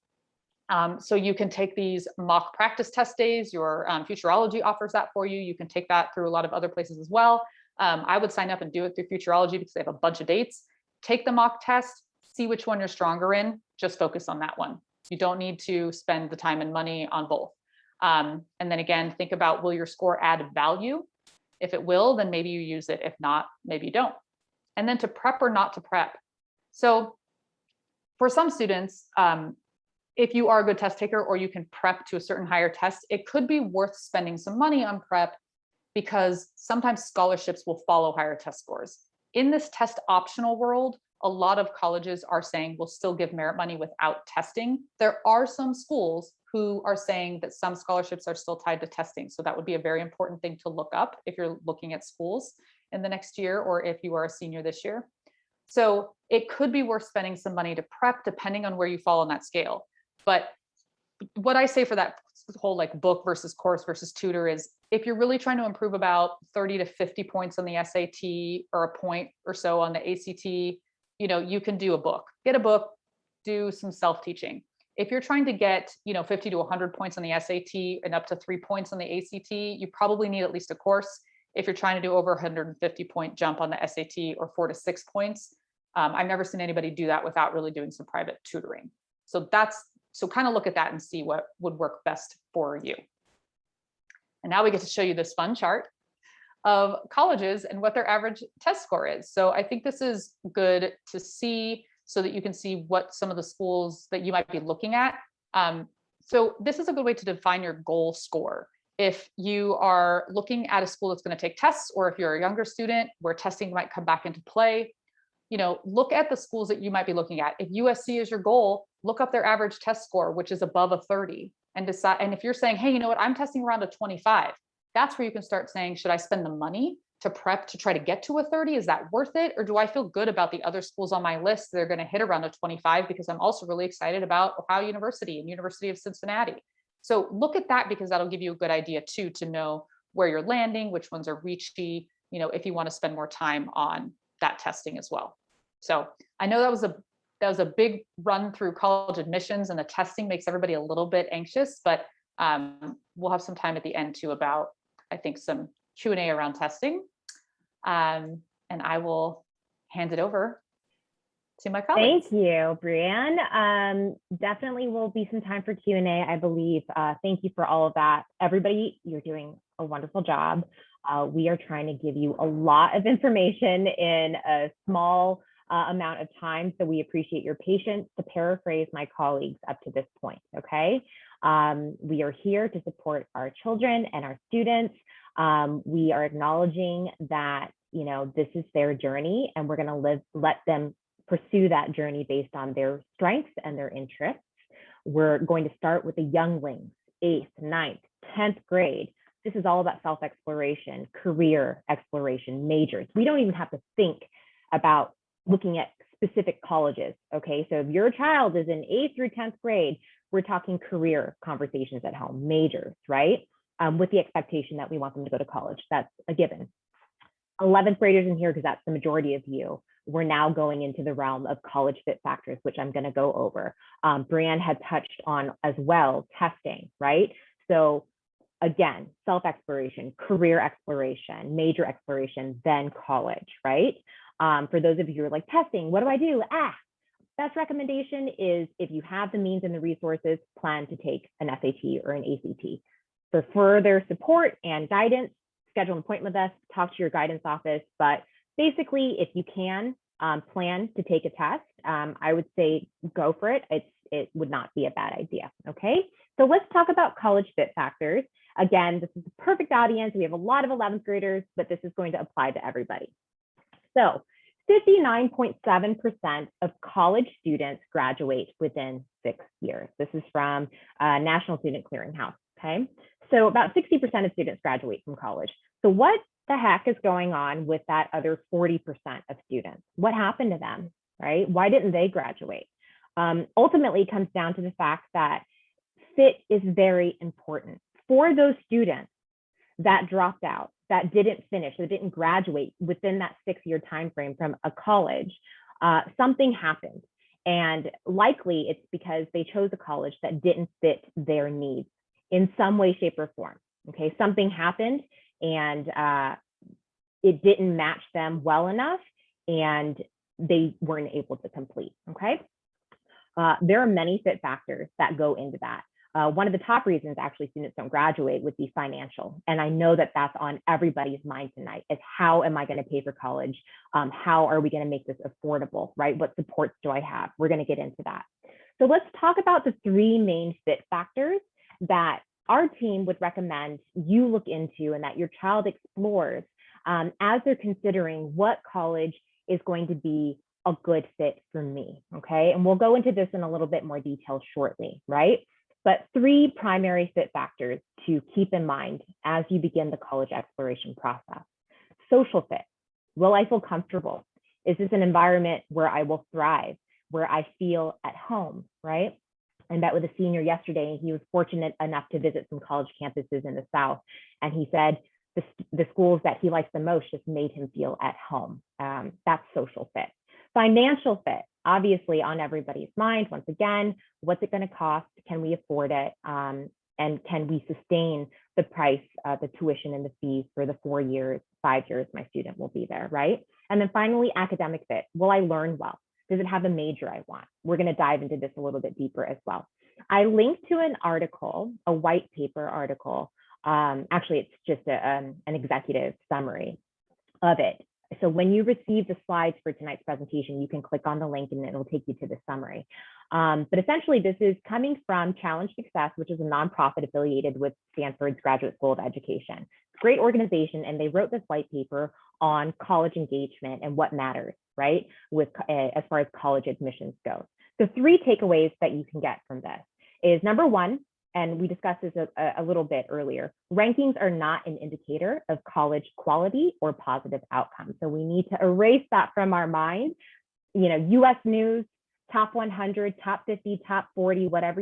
So you can take these mock practice test days. Your Futureology offers that for you. You can take that through a lot of other places as well. I would sign up and do it through Futureology because they have a bunch of dates. Take the mock test, see which one you're stronger in, just focus on that one. You don't need to spend the time and money on both. And then again, think about, will your score add value? If it will, then maybe you use it. If not, maybe you don't. And then to prep or not to prep. So for some students, if you are a good test taker or you can prep to a certain higher test, it could be worth spending some money on prep because sometimes scholarships will follow higher test scores. In this test optional world, a lot of colleges are saying we'll still give merit money without testing. There are some schools who are saying that some scholarships are still tied to testing. So that would be a very important thing to look up if you're looking at schools in the next year or if you are a senior this year. So it could be worth spending some money to prep depending on where you fall on that scale. But what I say for that whole like book versus course versus tutor is if you're really trying to improve about 30 to 50 points on the SAT or a point or so on the ACT, you can do a book, get a book, do some self-teaching. If you're trying to get, 50 to 100 points on the SAT and up to 3 points on the ACT, you probably need at least a course. If you're trying to do over 150 point jump on the SAT or 4 to 6 points, I've never seen anybody do that without really doing some private tutoring. So kind of look at that and see what would work best for you. And now we get to show you this fun chart of colleges and what their average test score is. So I think this is good to see so that you can see what some of the schools that you might be looking at. So this is a good way to define your goal score. If you are looking at a school that's going to take tests, or if you're a younger student where testing might come back into play, look at the schools that you might be looking at. If USC is your goal, look up their average test score, which is above a 30, and decide. And if you're saying, hey, you know what, I'm testing around a 25, that's where you can start saying, should I spend the money to prep to try to get to a 30? Is that worth it? Or do I feel good about the other schools on my list that are going to hit around a 25 because I'm also really excited about Ohio University and University of Cincinnati? So look at that because that'll give you a good idea too, to know where you're landing, which ones are reachy, if you want to spend more time on that testing as well. So I know that was a big run through college admissions, and the testing makes everybody a little bit anxious, but we'll have some time at the end too about, I think, some Q&A around testing. And I will hand it over to my colleagues. Thank you, Breanne. Definitely will be some time for Q&A, I believe. Thank you for all of that. Everybody, you're doing a wonderful job. We are trying to give you a lot of information in a small amount of time, so we appreciate your patience, to paraphrase my colleagues up to this point, okay? We are here to support our children and our students. We are acknowledging that, this is their journey, and we're gonna let them pursue that journey based on their strengths and their interests. We're going to start with the younglings, 8th, 9th, 10th grade. This is all about self-exploration, career exploration, majors. We don't even have to think about looking at specific colleges, okay? So if your child is in 8th through 10th grade, we're talking career conversations at home, majors, right? With the expectation that we want them to go to college. That's a given. 11th graders in here, because that's the majority of you. We're now going into the realm of college fit factors, which I'm going to go over. Breanne had touched on as well, testing, right? So again, self-exploration, career exploration, major exploration, then college, right? For those of you who are like, testing, what do I do? Best recommendation is, if you have the means and the resources, plan to take an SAT or an ACT. For further support and guidance, schedule an appointment with us, talk to your guidance office. But basically, if you can plan to take a test, I would say go for it. It would not be a bad idea, okay? So let's talk about college fit factors. Again, this is the perfect audience. We have a lot of 11th graders, but this is going to apply to everybody. So 59.7% of college students graduate within 6 years. This is from National Student Clearinghouse, okay? So about 60% of students graduate from college. So what the heck is going on with that other 40% of students? What happened to them, right? Why didn't they graduate? Ultimately, it comes down to the fact that fit is very important. For those students that dropped out, that didn't finish, that didn't graduate within that 6-year time frame from a college, something happened. And likely it's because they chose a college that didn't fit their needs in some way, shape, or form. Okay, something happened and it didn't match them well enough and they weren't able to complete, okay? There are many fit factors that go into that. One of the top reasons actually students don't graduate would be financial. And I know that that's on everybody's mind tonight, is how am I going to pay for college? How are we going to make this affordable, right? What supports do I have? We're going to get into that. So let's talk about the 3 main fit factors that our team would recommend you look into and that your child explores as they're considering what college is going to be a good fit for me, okay? And we'll go into this in a little bit more detail shortly, right? But 3 primary fit factors to keep in mind as you begin the college exploration process. Social fit. Will I feel comfortable? Is this an environment where I will thrive, where I feel at home, right? I met with a senior yesterday, and he was fortunate enough to visit some college campuses in the South. And he said the schools that he likes the most just made him feel at home. That's social fit. Financial fit, obviously on everybody's mind. Once again, what's it going to cost? Can we afford it? And can we sustain the price, the tuition and the fees for the 4 years, 5 years my student will be there, right? And then finally, academic fit. Will I learn well? Does it have a major I want? We're going to dive into this a little bit deeper as well. I linked to an article, a white paper article. Actually, it's just an executive summary of it. So when you receive the slides for tonight's presentation, you can click on the link and it'll take you to the summary. But essentially, this is coming from Challenge Success, which is a nonprofit affiliated with Stanford's Graduate School of Education. Great organization, and they wrote this white paper on college engagement and what matters, right, with as far as college admissions goes. So 3 takeaways that you can get from this is, number 1, and we discussed this a little bit earlier, rankings are not an indicator of college quality or positive outcomes. So we need to erase that from our mind. You know, US News, top 100, top 50, top 40, whatever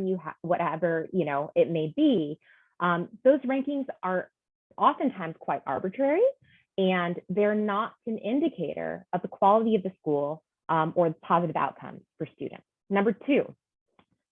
it may be. Those rankings are oftentimes quite arbitrary, and they're not an indicator of the quality of the school or the positive outcomes for students. Number 2,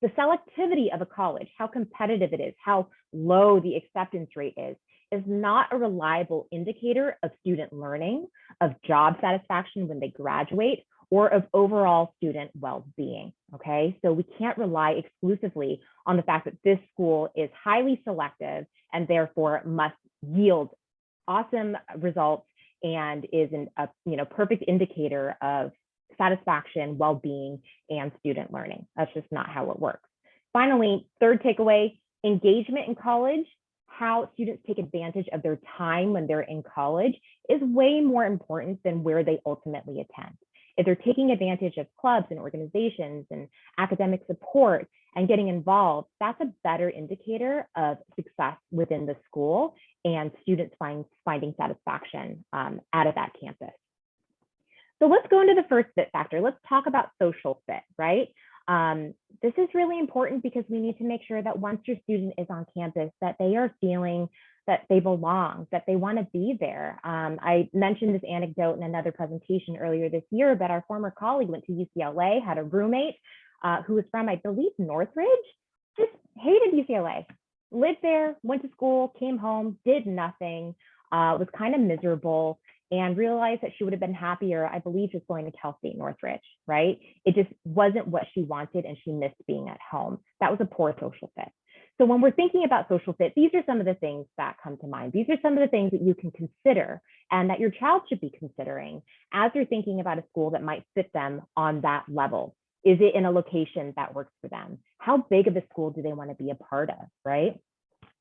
the selectivity of a college, how competitive it is, how low the acceptance rate is not a reliable indicator of student learning, of job satisfaction when they graduate, or of overall student well-being, okay? So we can't rely exclusively on the fact that this school is highly selective and therefore must yield awesome results and is a perfect indicator of satisfaction, well-being, and student learning. That's just not how it works. Finally, third takeaway, engagement in college, how students take advantage of their time when they're in college is way more important than where they ultimately attend. If they're taking advantage of clubs and organizations and academic support and getting involved, that's a better indicator of success within the school and students finding satisfaction out of that campus. So let's go into the first fit factor. Let's talk about social fit, right? This is really important because we need to make sure that once your student is on campus, that they are feeling that they belong, that they want to be there. I mentioned this anecdote in another presentation earlier this year, but our former colleague went to UCLA, had a roommate who was from, I believe, Northridge, just hated UCLA, lived there, went to school, came home, did nothing, was kind of miserable, and realized that she would have been happier, I believe, just going to Cal State Northridge, right? It just wasn't what she wanted and she missed being at home. That was a poor social fit. So when we're thinking about social fit, these are some of the things that come to mind. These are some of the things that you can consider and that your child should be considering as you're thinking about a school that might fit them on that level. Is it in a location that works for them? How big of a school do they want to be a part of, right?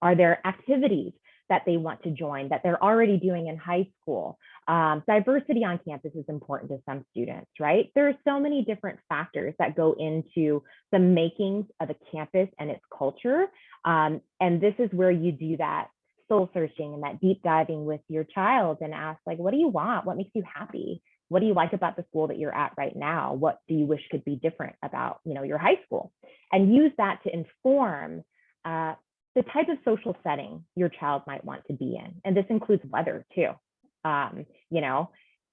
Are there activities that they want to join that they're already doing in high school? Diversity on campus is important to some students, right? There are so many different factors that go into the makings of a campus and its culture. And this is where you do that soul searching and that deep diving with your child and ask, like, what do you want? What makes you happy? What do you like about the school that you're at right now? What do you wish could be different about, your high school? And use that to inform the type of social setting your child might want to be in. And this includes weather too.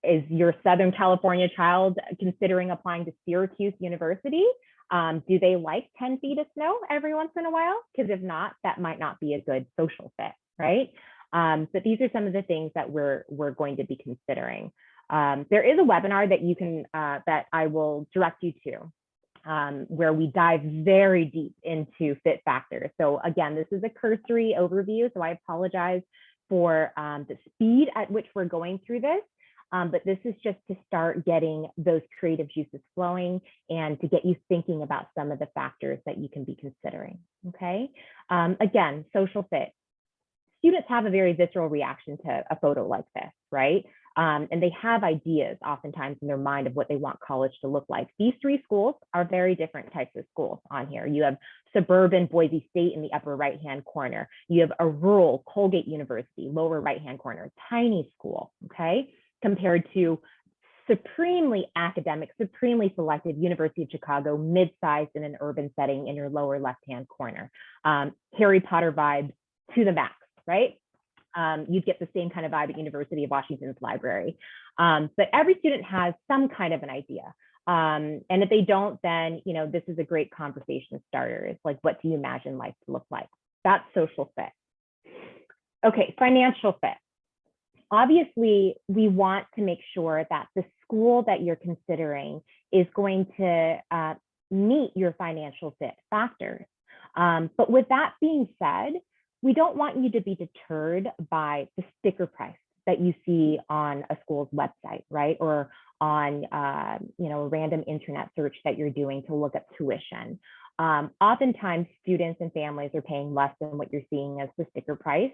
Is your Southern California child considering applying to Syracuse University? Do they like 10 feet of snow every once in a while? Because if not, that might not be a good social fit, right? But these are some of the things that we're going to be considering. There is a webinar that you can that I will direct you to, where we dive very deep into fit factors. So again, this is a cursory overview, so I apologize for the speed at which we're going through this, but this is just to start getting those creative juices flowing and to get you thinking about some of the factors that you can be considering, okay? Again, social fit. Students have a very visceral reaction to a photo like this, right? And they have ideas oftentimes in their mind of what they want college to look like. These three schools are very different types of schools on here. You have suburban Boise State in the upper right-hand corner. You have a rural Colgate University, lower right-hand corner, tiny school, okay? Compared to supremely academic, supremely selected University of Chicago, mid-sized in an urban setting in your lower left-hand corner. Harry Potter vibes to the max, right? You'd get the same kind of vibe at University of Washington's library. But every student has some kind of an idea. And if they don't, then, this is a great conversation starter. It's like, what do you imagine life to look like? That's social fit. Okay, financial fit. Obviously, we want to make sure that the school that you're considering is going to meet your financial fit factors. But with that being said, we don't want you to be deterred by the sticker price that you see on a school's website, right? Or on a random internet search that you're doing to look at tuition. Oftentimes, students and families are paying less than what you're seeing as the sticker price.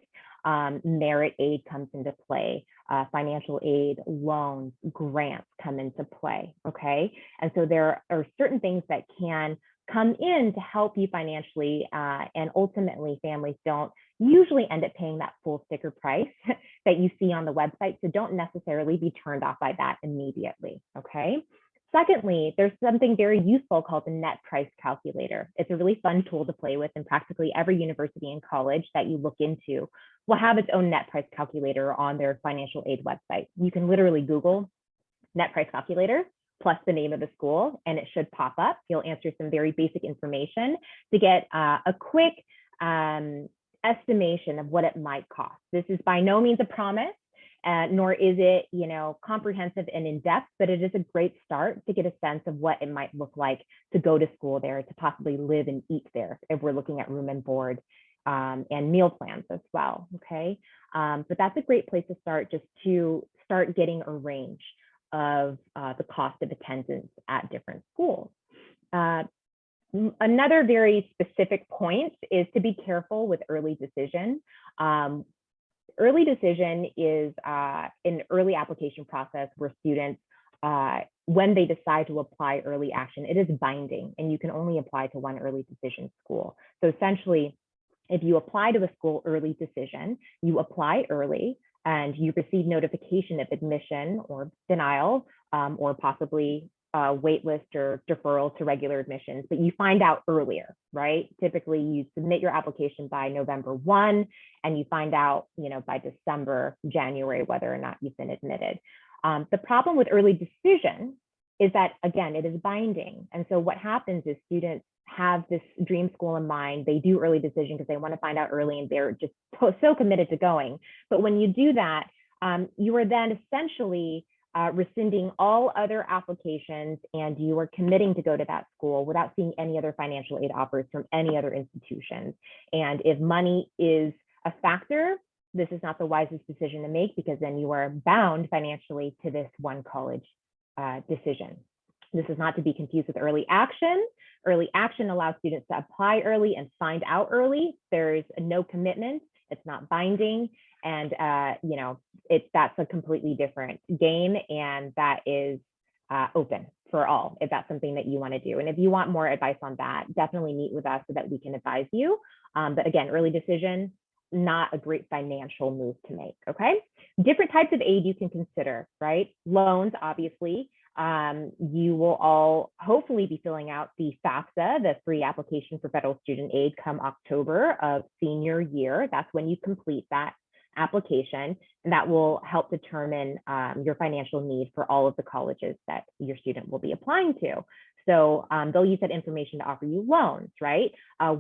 Merit aid comes into play, financial aid, loans, grants come into play, okay? And so there are certain things that can come in to help you financially, and ultimately families don't usually end up paying that full sticker price that you see on the website, so don't necessarily be turned off by that immediately, okay? Secondly, there's something very useful called the net price calculator. It's a really fun tool to play with, and practically every university and college that you look into will have its own net price calculator on their financial aid website. You can literally Google net price calculator plus the name of the school, and it should pop up. You'll answer some very basic information to get a quick estimation of what it might cost. This is by no means a promise, nor is it, comprehensive and in-depth, but it is a great start to get a sense of what it might look like to go to school there, to possibly live and eat there, if we're looking at room and board and meal plans as well, okay? But that's a great place to start, just to start getting a range of the cost of attendance at different schools. Another very specific point is to be careful with early decision. Early decision is an early application process where students, when they decide to apply early action, it is binding, and you can only apply to one early decision school. So essentially, if you apply to a school early decision, you apply early and you receive notification of admission or denial, or possibly waitlist or deferral to regular admissions, but you find out earlier, right? Typically you submit your application by November 1 and you find out, by December, January, whether or not you've been admitted. The problem with early decision is that, again, it is binding. And so what happens is students have this dream school in mind. They do early decision because they want to find out early and they're just so committed to going. But when you do that, you are then essentially rescinding all other applications, and you are committing to go to that school without seeing any other financial aid offers from any other institutions. And if money is a factor, this is not the wisest decision to make, because then you are bound financially to this one college decision. This is not to be confused with early action. Early action allows students to apply early and find out early. There's no commitment. It's not binding. And, that's a completely different game. And that is open for all, if that's something that you want to do. And if you want more advice on that, definitely meet with us so that we can advise you. But again, early decision, not a great financial move to make. Okay. Different types of aid you can consider, right? Loans, obviously. You will all hopefully be filling out the FAFSA, the free application for federal student aid, come October of senior year. That's when you complete that application, and that will help determine your financial need for all of the colleges that your student will be applying to. So they'll use that information to offer you loans, right?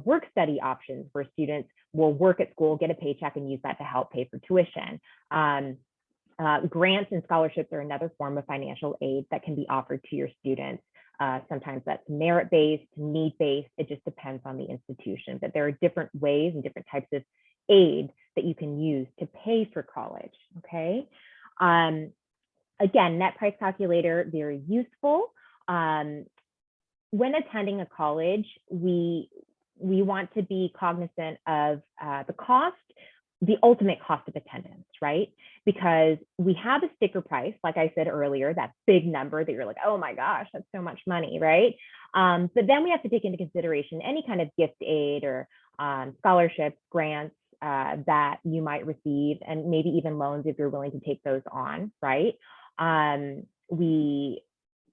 Work study options, where students will work at school, get a paycheck, and use that to help pay for tuition. Grants and scholarships are another form of financial aid that can be offered to your students. Sometimes that's merit-based, need-based. It just depends on the institution, but there are different ways and different types of aid that you can use to pay for college, okay? Again, net price calculator, very useful. When attending a college, we want to be cognizant of the cost, the ultimate cost of attendance, right? Because we have a sticker price, like I said earlier, that big number that you're like, oh my gosh, that's so much money, right? But then we have to take into consideration any kind of gift aid or scholarships, grants that you might receive, and maybe even loans if you're willing to take those on, right? We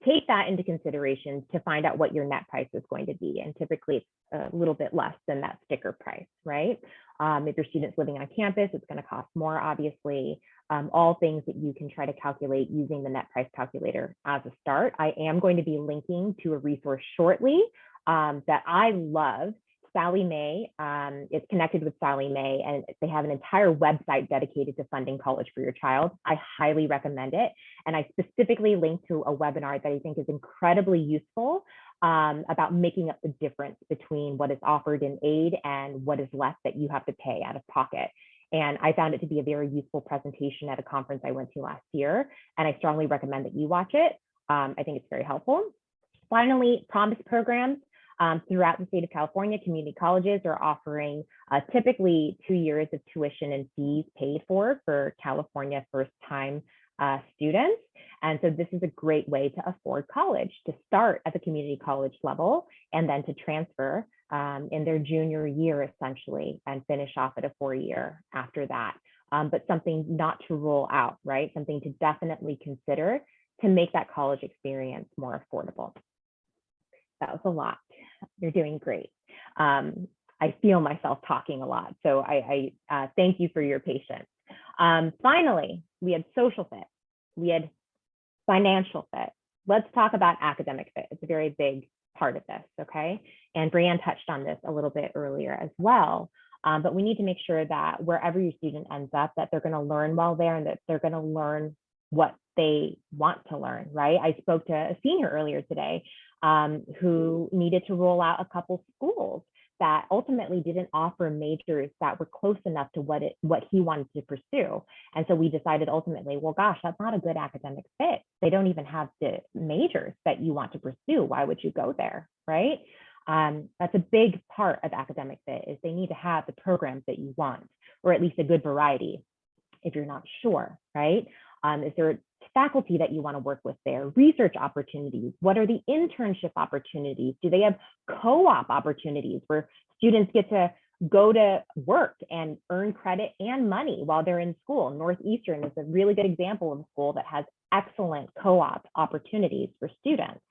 take that into consideration to find out what your net price is going to be. And typically it's a little bit less than that sticker price, right? If your student's living on campus, it's going to cost more, obviously. All things that you can try to calculate using the net price calculator as a start. I am going to be linking to a resource shortly that I love. Sally Mae, it's connected with Sally Mae, and they have an entire website dedicated to funding college for your child. I highly recommend it. And I specifically linked to a webinar that I think is incredibly useful about making up the difference between what is offered in aid and what is left that you have to pay out of pocket. And I found it to be a very useful presentation at a conference I went to last year. And I strongly recommend that you watch it. I think it's very helpful. Finally, promise programs. Throughout the state of California, community colleges are offering typically 2 years of tuition and fees paid for California first-time students. And so this is a great way to afford college, to start at the community college level and then to transfer in their junior year, essentially, and finish off at a 4-year after that. But something not to rule out, right? Something to definitely consider to make that college experience more affordable. That was a lot. You're doing great. I feel myself talking a lot, so I thank you for your patience. Finally, we had social fit. We had financial fit. Let's talk about academic fit. It's a very big part of this, okay? And Breanne touched on this a little bit earlier as well, but we need to make sure that wherever your student ends up, that they're gonna learn while there and that they're gonna learn what they want to learn, right? I spoke to a senior earlier today who needed to roll out a couple schools that ultimately didn't offer majors that were close enough to what he wanted to pursue. And so we decided ultimately, well, gosh, that's not a good academic fit. They don't even have the majors that you want to pursue. Why would you go there, right? That's a big part of academic fit, is they need to have the programs that you want, or at least a good variety if you're not sure, right? Is there faculty that you want to work with there? Research opportunities? What are the internship opportunities? Do they have co-op opportunities where students get to go to work and earn credit and money while they're in school? Northeastern is a really good example of a school that has excellent co-op opportunities for students.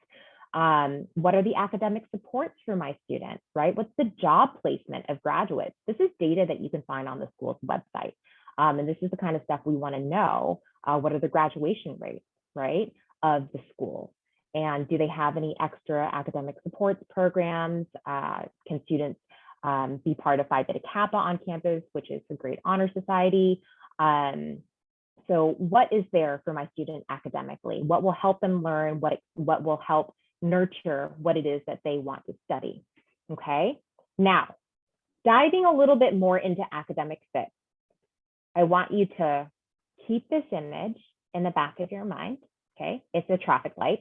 What are the academic supports for my students, right? What's the job placement of graduates? This is data that you can find on the school's website. And this is the kind of stuff we want to know. What are the graduation rates, right, of the school? And do they have any extra academic supports programs? Can students be part of Phi Beta Kappa on campus, which is a great honor society? So what is there for my student academically? What will help them learn? What will help nurture what it is that they want to study? Okay, now diving a little bit more into academic fit, I want you to keep this image in the back of your mind, okay? It's a traffic light.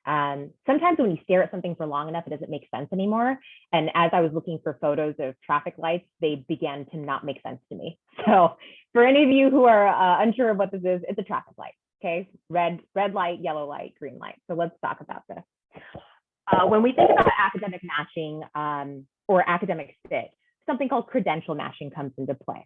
Sometimes when you stare at something for long enough, it doesn't make sense anymore. And as I was looking for photos of traffic lights, they began to not make sense to me. So for any of you who are unsure of what this is, it's a traffic light, okay? Red light, yellow light, green light. So let's talk about this. When we think about academic matching or academic fit, something called credential matching comes into play.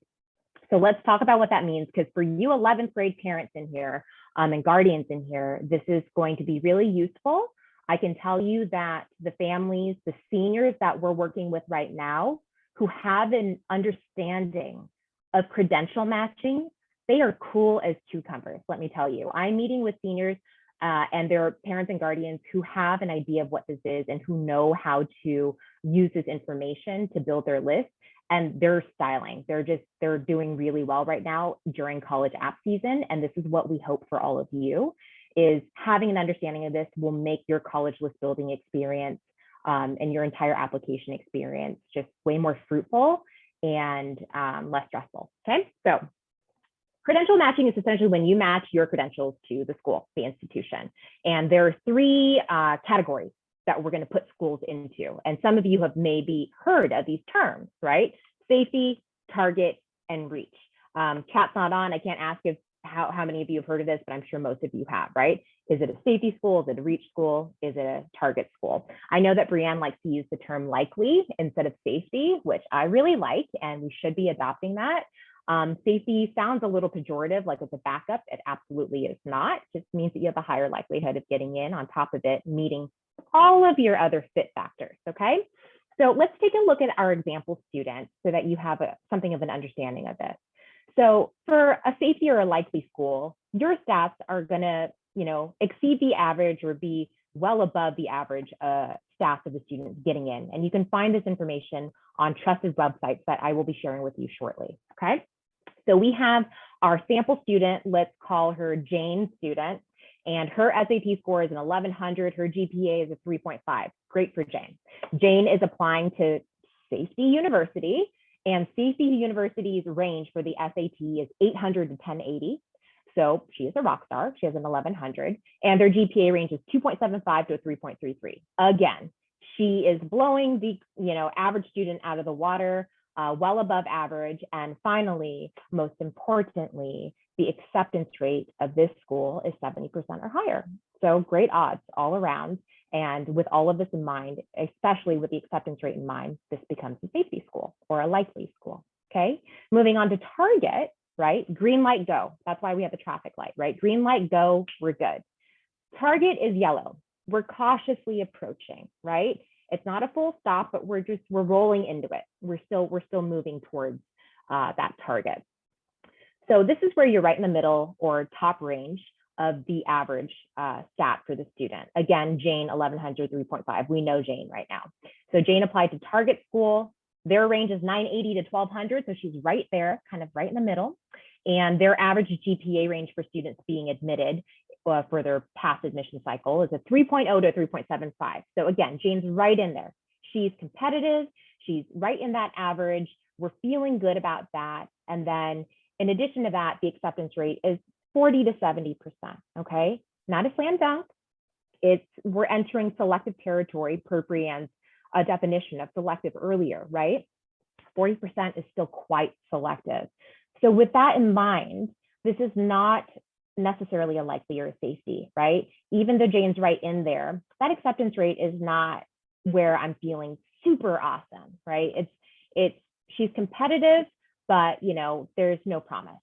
So let's talk about what that means, because for you 11th grade parents in here and guardians in here, this is going to be really useful. I can tell you that the families, the seniors that we're working with right now, who have an understanding of credential matching, they are cool as cucumbers, let me tell you. I'm meeting with seniors and their parents and guardians who have an idea of what this is and who know how to use this information to build their list. And they're styling. They're doing really well right now during college app season. And this is what we hope for all of you, is having an understanding of this will make your college list building experience and your entire application experience just way more fruitful and less stressful. Okay, so credential matching is essentially when you match your credentials to the school, the institution. And there are three categories that we're going to put schools into. And some of you have maybe heard of these terms, right? Safety, target, and reach. Chat's not on. I can't ask if how many of you have heard of this, but I'm sure most of you have, right? Is it a safety school? Is it a reach school? Is it a target school? I know that Breanne likes to use the term likely instead of safety, which I really like, and we should be adopting that. Safety sounds a little pejorative, like it's a backup. It absolutely is not. It just means that you have a higher likelihood of getting in, on top of it, meeting all of your other fit factors, okay? So let's take a look at our example student so that you have something of an understanding of this. So for a safety or a likely school, your stats are gonna, exceed the average or be well above the average stats of the students getting in. And you can find this information on trusted websites that I will be sharing with you shortly, okay? So we have our sample student, let's call her Jane student, and her SAT score is an 1100, her GPA is a 3.5. Great for Jane. Jane is applying to Safety University, and Safety University's range for the SAT is 800 to 1080. So she is a rock star. She has an 1100, and their GPA range is 2.75 to a 3.33. Again, she is blowing the average student out of the water, well above average. And finally, most importantly, the acceptance rate of this school is 70% or higher. So great odds all around. And with all of this in mind, especially with the acceptance rate in mind, this becomes a safety school or a likely school, okay? Moving on to target, right? Green light, go. That's why we have the traffic light, right? Green light, go, we're good. Target is yellow. We're cautiously approaching, right? It's not a full stop, but we're rolling into it. We're still moving towards that target. So this is where you're right in the middle or top range of the average stat for the student. Again, Jane, 1100, 3.5. We know Jane right now. So Jane applied to target school. Their range is 980 to 1200. So she's right there, kind of right in the middle. And their average GPA range for students being admitted for their past admission cycle is a 3.0 to 3.75. So again, Jane's right in there. She's competitive. She's right in that average. We're feeling good about that. And then in addition to that, the acceptance rate is 40 to 70%, okay? Not a slam dunk. We're entering selective territory per Breanne's definition of selective earlier, right? 40% is still quite selective. So with that in mind, this is not necessarily a likely or a safety, right? Even though Jane's right in there, that acceptance rate is not where I'm feeling super awesome, right? She's competitive, but there's no promise,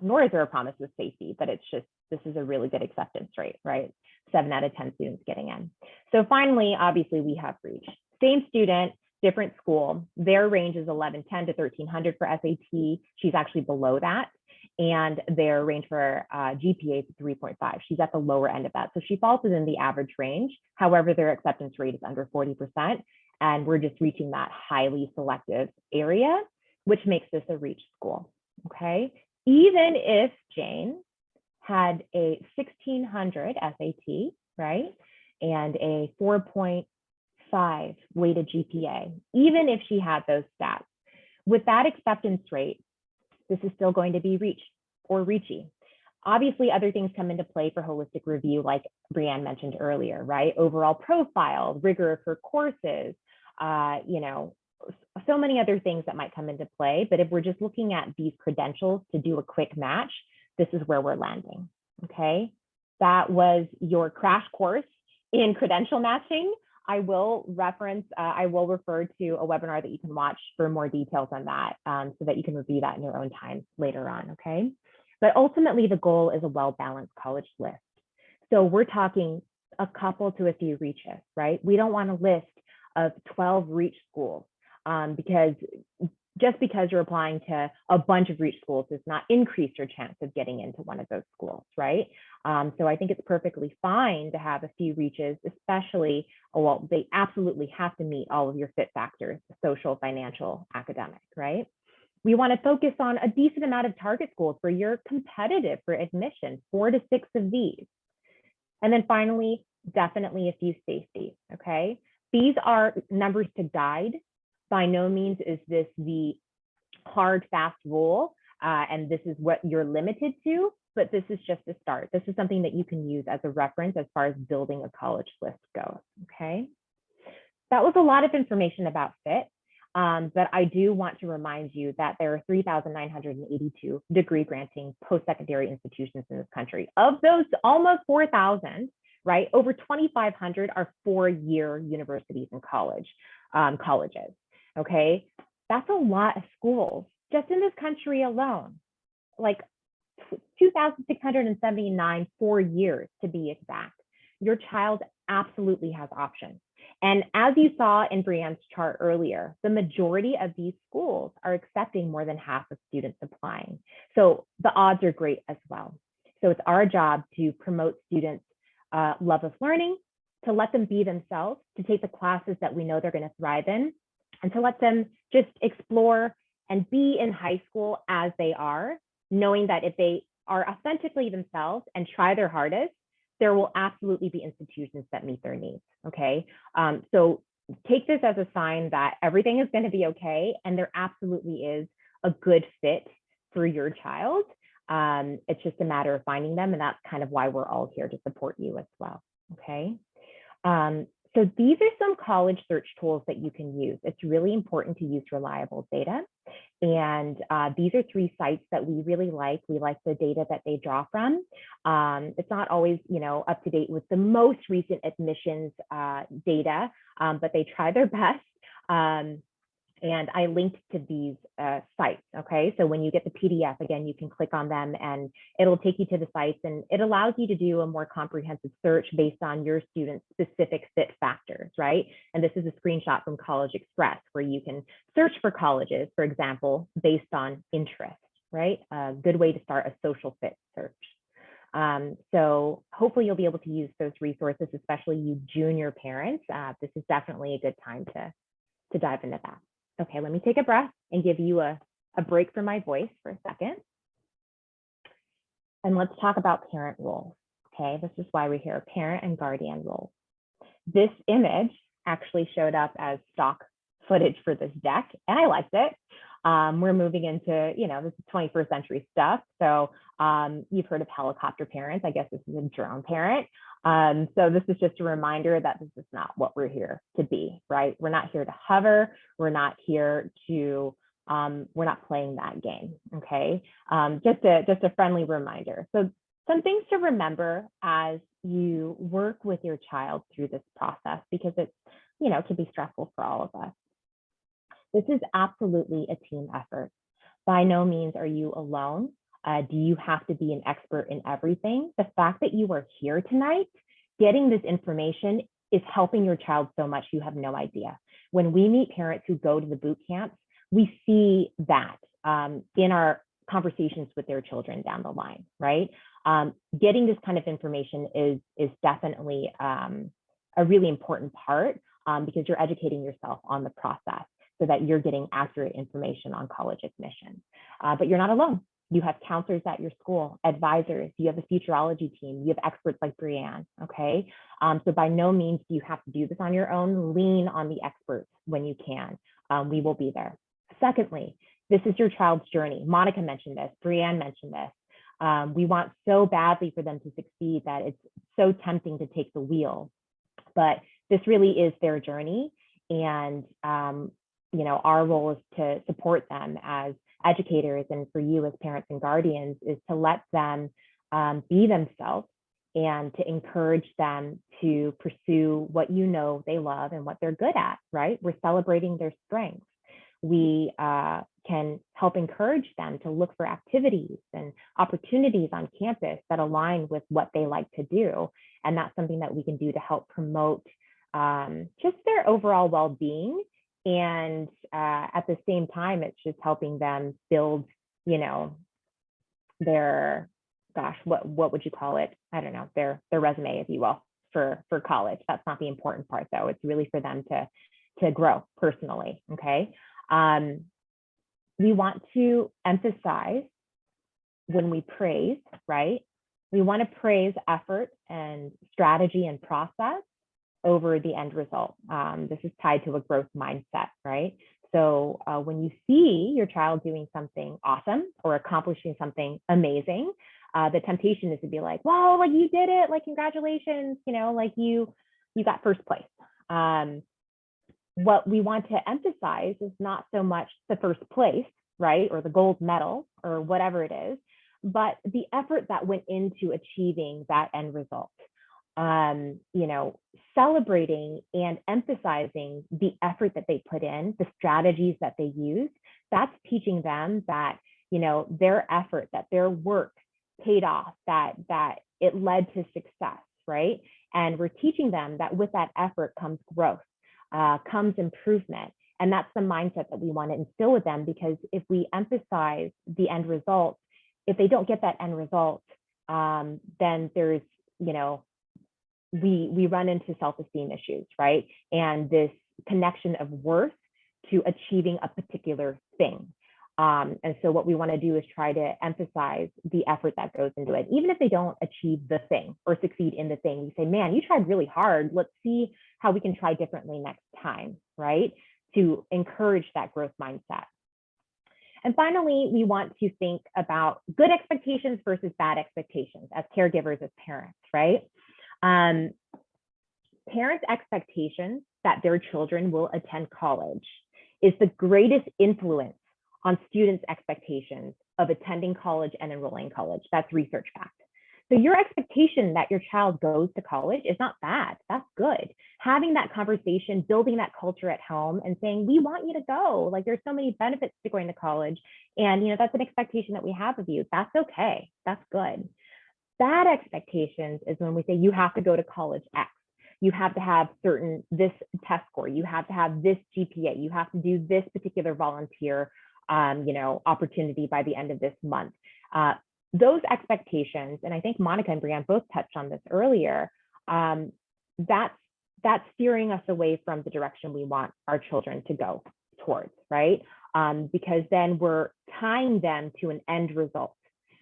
nor is there a promise with safety, but it's just, this is a really good acceptance rate, right? 7 out of 10 students getting in. So finally, obviously we have reach. Same student, different school. Their range is 1110 to 1300 for SAT. She's actually below that. And their range for GPA is 3.5. She's at the lower end of that. So she falls within the average range. However, their acceptance rate is under 40%. And we're just reaching that highly selective area, which makes this a reach school, okay? Even if Jane had a 1600 SAT, right? And a 4.5 weighted GPA, even if she had those stats, with that acceptance rate, this is still going to be reach or reachy. Obviously, other things come into play for holistic review, like Breanne mentioned earlier, right? Overall profile, rigor of her courses, so many other things that might come into play. But if we're just looking at these credentials to do a quick match, this is where we're landing, okay? That was your crash course in credential matching. I will refer to a webinar that you can watch for more details on that, so that you can review that in your own time later on, okay? But ultimately, the goal is a well-balanced college list. So we're talking a couple to a few reaches, right? We don't want a list of 12 reach schools, because just because you're applying to a bunch of reach schools does not increase your chance of getting into one of those schools, right? So I think it's perfectly fine to have a few reaches, especially, well, they absolutely have to meet all of your fit factors, social, financial, academic, right? We want to focus on a decent amount of target schools where you're competitive for admission, 4 to 6 of these. And then finally, definitely a few safety, okay? These are numbers to guide. By no means is this the hard, fast rule, and this is what you're limited to, but this is just a start. This is something that you can use as a reference as far as building a college list goes, okay? That was a lot of information about fit, but I do want to remind you that there are 3,982 degree granting post-secondary institutions in this country. Of those, almost 4,000, right? Over 2,500 are 4-year universities and colleges. Okay, that's a lot of schools just in this country alone, like 2,679 4 years to be exact. Your child absolutely has options. And as you saw in Breanne's chart earlier, the majority of these schools are accepting more than half of students applying. So the odds are great as well. So it's our job to promote students' love of learning, to let them be themselves, to take the classes that we know they're going to thrive in, and to let them just explore and be in high school as they are, knowing that if they are authentically themselves and try their hardest, there will absolutely be institutions that meet their needs, okay? So take this as a sign that everything is going to be okay, and there absolutely is a good fit for your child. It's just a matter of finding them, and that's kind of why we're all here to support you as well, okay? So these are some college search tools that you can use. It's really important to use reliable data. And these are 3 sites that we really like. We like the data that they draw from. It's not always, up to date with the most recent admissions data, but they try their best. And I linked to these sites, okay? So when you get the PDF, again, you can click on them and it'll take you to the sites, and it allows you to do a more comprehensive search based on your student's specific fit factors, right? And this is a screenshot from College Express where you can search for colleges, for example, based on interest, right? A good way to start a social fit search. So hopefully you'll be able to use those resources, especially you junior parents. This is definitely a good time to dive into that. Okay, let me take a breath and give you a break from my voice for a second. And let's talk about parent roles. Okay, this is why we're here, parent and guardian roles. This image actually showed up as stock footage for this deck, and I liked it. We're moving into, this is 21st century stuff. So you've heard of helicopter parents. I guess this is a drone parent. So this is just a reminder that this is not what we're here to be, right? We're not here to hover. We're not here to, we're not playing that game, okay? Just a friendly reminder. So some things to remember as you work with your child through this process, because it's, it can be stressful for all of us. This is absolutely a team effort. By no means are you alone. Do you have to be an expert in everything? The fact that you are here tonight, getting this information is helping your child so much you have no idea. When we meet parents who go to the boot camps, we see that in our conversations with their children down the line, right? Getting this kind of information is definitely a really important part because you're educating yourself on the process so that you're getting accurate information on college admissions. But you're not alone. You have counselors at your school, advisors, you have a futurology team, you have experts like Breanne, okay? So by no means do you have to do this on your own. Lean on the experts when you can. We will be there. Secondly, this is your child's journey. Monica mentioned this, Breanne mentioned this. We want so badly for them to succeed that it's so tempting to take the wheel, but this really is their journey. And our role is to support them as educators, and for you as parents and guardians is to let them be themselves and to encourage them to pursue what they love and what they're good at, right? We're celebrating their strengths. We can help encourage them to look for activities and opportunities on campus that align with what they like to do. And that's something that we can do to help promote just their overall well-being. And at the same time, it's just helping them build, their, what would you call it? I don't know, their resume, if you will, for college. That's not the important part, though. It's really for them to grow personally, okay? We want to emphasize when we praise, right? We want to praise effort and strategy and process over the end result. This is tied to a growth mindset, right? So when you see your child doing something awesome or accomplishing something amazing, the temptation is to be like, "Whoa, like you did it, like congratulations, like you got first place." What we want to emphasize is not so much the first place, right? Or the gold medal or whatever it is, but the effort that went into achieving that end result. Celebrating and emphasizing the effort that they put in, the strategies that they used, that's teaching them that, their effort, that their work paid off, that it led to success, right? And we're teaching them that with that effort comes growth, comes improvement. And that's the mindset that we want to instill with them, because if we emphasize the end result, if they don't get that end result, then there's, we run into self-esteem issues, right? And this connection of worth to achieving a particular thing. And so what we want to do is try to emphasize the effort that goes into it. Even if they don't achieve the thing or succeed in the thing, we say, man, you tried really hard. Let's see how we can try differently next time, right? To encourage that growth mindset. And finally, we want to think about good expectations versus bad expectations as caregivers, as parents, right? Parents' expectations that their children will attend college is the greatest influence on students' expectations of attending college and enrolling in college. That's research fact. So your expectation that your child goes to college is not bad. That's good. Having that conversation, building that culture at home and saying, we want you to go. Like there's so many benefits to going to college. And that's an expectation that we have of you. That's okay. That's good. Bad expectations is when we say you have to go to college X. You have to have this test score. You have to have this GPA. You have to do this particular volunteer opportunity by the end of this month. Those expectations, and I think Monica and Breanne both touched on this earlier, that's steering us away from the direction we want our children to go towards, right? Because then we're tying them to an end result.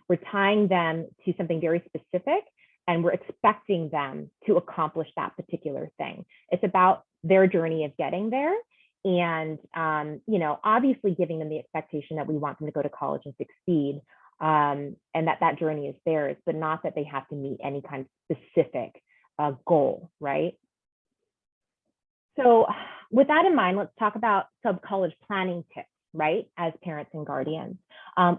We're tying them to something very specific, and we're expecting them to accomplish that particular thing. It's about their journey of getting there. And, obviously giving them the expectation that we want them to go to college and succeed, and that journey is theirs, but not that they have to meet any kind of specific goal, right? So with that in mind, let's talk about some college planning tips, right? As parents and guardians,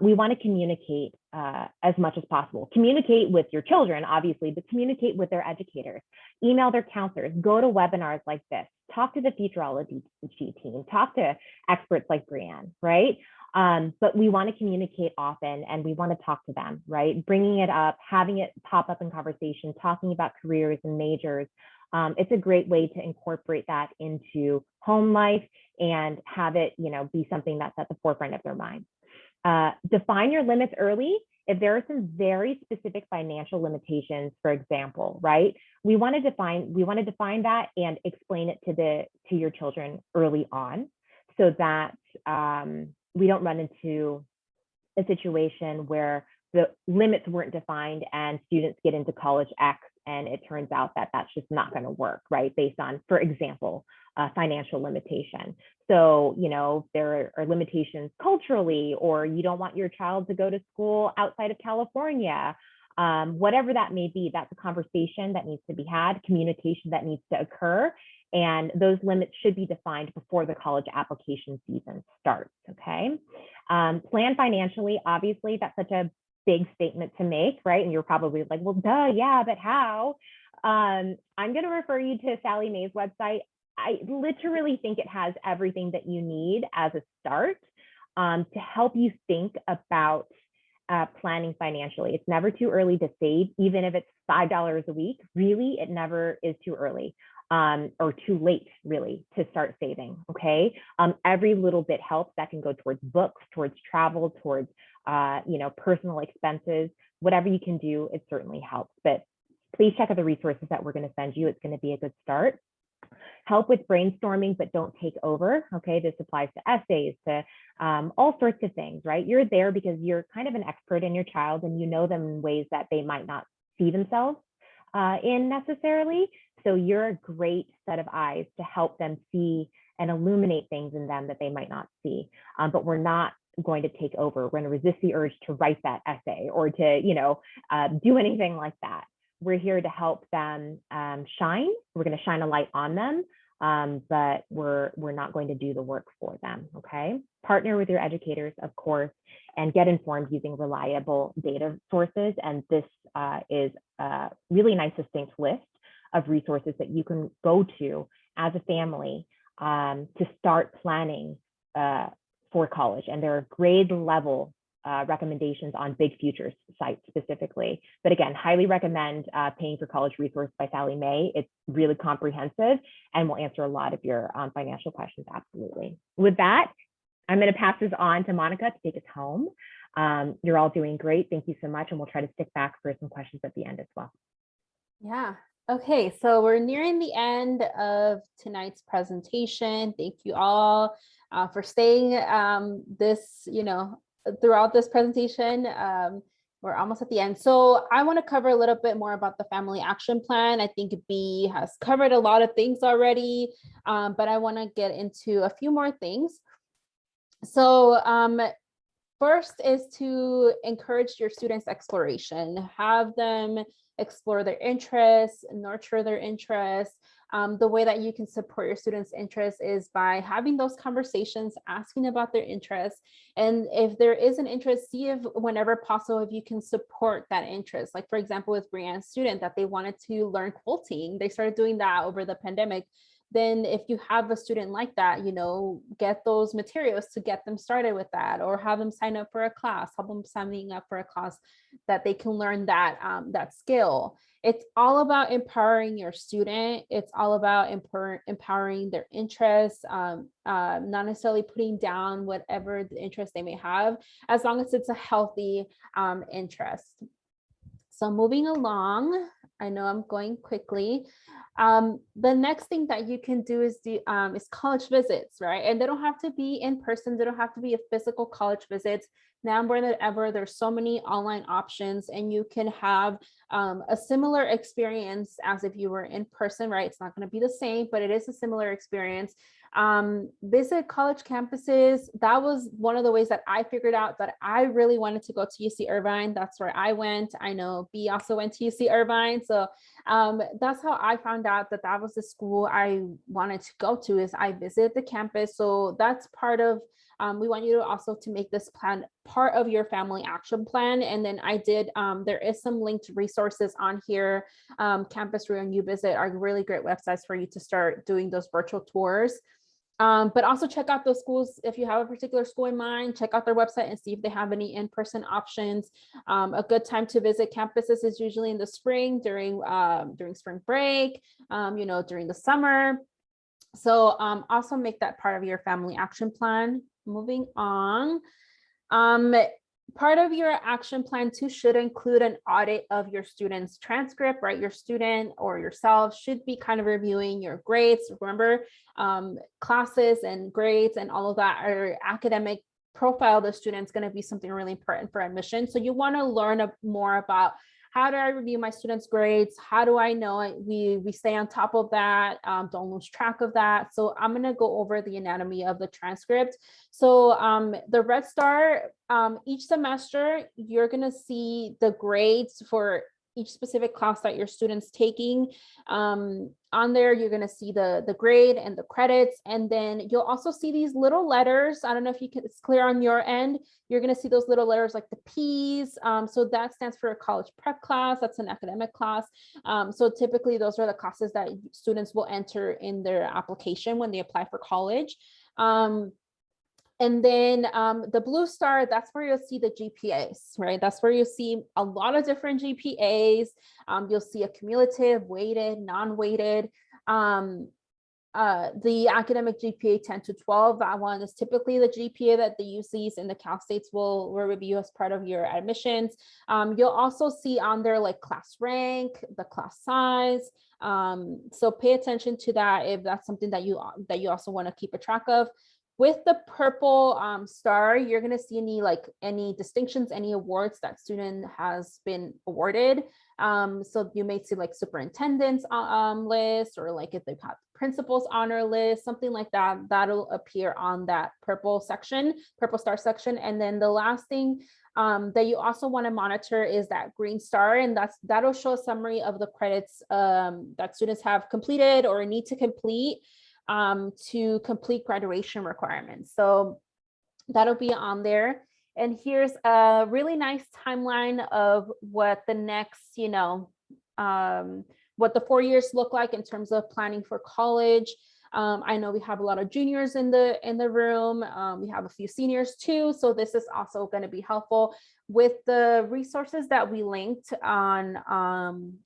we want to communicate as much as possible. Communicate with your children, obviously, but communicate with their educators. Email their counselors. Go to webinars like this. Talk to the Futureology team. Talk to experts like Breanne, right? But we want to communicate often, and we want to talk to them, right? Bringing it up, having it pop up in conversation, talking about careers and majors. It's a great way to incorporate that into home life and have it, be something that's at the forefront of their mind. Define your limits early. If there are some very specific financial limitations, for example, right? We want to define that and explain it to your children early on, so that we don't run into a situation where the limits weren't defined and students get into college X and it turns out that that's just not going to work, right? Based on, for example, financial limitation. So, there are limitations culturally, or you don't want your child to go to school outside of California, whatever that may be, that's a conversation that needs to be had, communication that needs to occur. And those limits should be defined before the college application season starts, okay? Plan financially, obviously, that's such a big statement to make, right? And you're probably like, well, duh, yeah, but how? I'm going to refer you to Sally May's website. I literally think it has everything that you need as a start to help you think about planning financially. It's never too early to save, even if it's $5 a week. Really, it never is too early. Or too late, really, to start saving, okay? Every little bit helps. That can go towards books, towards travel, towards, personal expenses. Whatever you can do, it certainly helps. But please check out the resources that we're going to send you. It's going to be a good start. Help with brainstorming, but don't take over, okay? This applies to essays, to all sorts of things, right? You're there because you're kind of an expert in your child and you know them in ways that they might not see themselves in necessarily. So you're a great set of eyes to help them see and illuminate things in them that they might not see. But we're not going to take over. We're going to resist the urge to write that essay or to, do anything like that. We're here to help them shine. We're going to shine a light on them, but we're not going to do the work for them, okay? Partner with your educators, of course, and get informed using reliable data sources. And this is a really nice, distinct list of resources that you can go to as a family to start planning for college. And there are grade level recommendations on Big Futures site specifically. But again, highly recommend Paying for College Resource by Sally May. It's really comprehensive and will answer a lot of your financial questions, absolutely. With that, I'm going to pass this on to Monica to take us home. You're all doing great. Thank you so much. And we'll try to stick back for some questions at the end as well. Yeah. Okay, so we're nearing the end of tonight's presentation. Thank you all for staying throughout this presentation. We're almost at the end. So I want to cover a little bit more about the Family Action Plan. I think B has covered a lot of things already, but I want to get into a few more things. So first is to encourage your students' exploration, have them explore their interests, nurture their interests. The way that you can support your students' interests is by having those conversations, asking about their interests. And if there is an interest, see if whenever possible, if you can support that interest. Like for example, with Breanne's student that they wanted to learn quilting, they started doing that over the pandemic. Then if you have a student like that, get those materials to get them started with that, or have them sign up for a class, help them signing up for a class that they can learn that, that skill. It's all about empowering your student. It's all about empowering their interests, not necessarily putting down whatever the interest they may have, as long as it's a healthy interest. So moving along, I know I'm going quickly. The next thing that you can do is college visits, right? And they don't have to be in person. They don't have to be a physical college visit. Now more than ever, there's so many online options, and you can have a similar experience as if you were in person, right? It's not going to be the same, but it is a similar experience. Visit college campuses. That was one of the ways that I figured out that I really wanted to go to UC Irvine. That's where I went. I know B also went to UC Irvine. So that's how I found out that that was the school I wanted to go to, is I visited the campus. So that's part of, we want you to also to make this plan part of your family action plan. And then I did, there is some linked resources on here. Campus Re and UVisit are really great websites for you to start doing those virtual tours. But also check out those schools. If you have a particular school in mind, check out their website and see if they have any in-person options. A good time to visit campuses is usually in the spring during spring break, during the summer. So also make that part of your family action plan. Moving on. Part of your action plan too should include an audit of your student's transcript, right? Your student or yourself should be kind of reviewing your grades. Remember, classes and grades and all of that are academic profile of the student's going to be something really important for admission. So you want to learn more about how do I review my students' grades? How do I know we stay on top of that? Don't lose track of that. So I'm going to go over the anatomy of the transcript. So the Red Star, each semester, you're going to see the grades for each specific class that your student's taking. On there, you're going to see the grade and the credits, and then you'll also see these little letters. I don't know if it's clear on your end. You're going to see those little letters like the P's. So that stands for a college prep class. That's an academic class. So typically those are the classes that students will enter in their application when they apply for college. And then the blue star, that's where you'll see the GPAs, right? That's where you'll see a lot of different GPAs. You'll see a cumulative, weighted, non-weighted. The academic GPA 10 to 12, that one is typically the GPA that the UCs and the Cal States will review as part of your admissions. You'll also see on there like class rank, the class size. So pay attention to that if that's something that you also want to keep a track of. With the purple star, you're going to see any distinctions, any awards that student has been awarded. So you may see like superintendent's list, or like if they've had principal's honor list, something like that, that'll appear on that purple star section. And then the last thing that you also want to monitor is that green star, and that'll show a summary of the credits that students have completed or need to complete to complete graduation requirements. So that'll be on there. And here's a really nice timeline of what the next, what the 4 years look like in terms of planning for college. I know we have a lot of juniors in the room. We have a few seniors too. So this is also going to be helpful with the resources that we linked on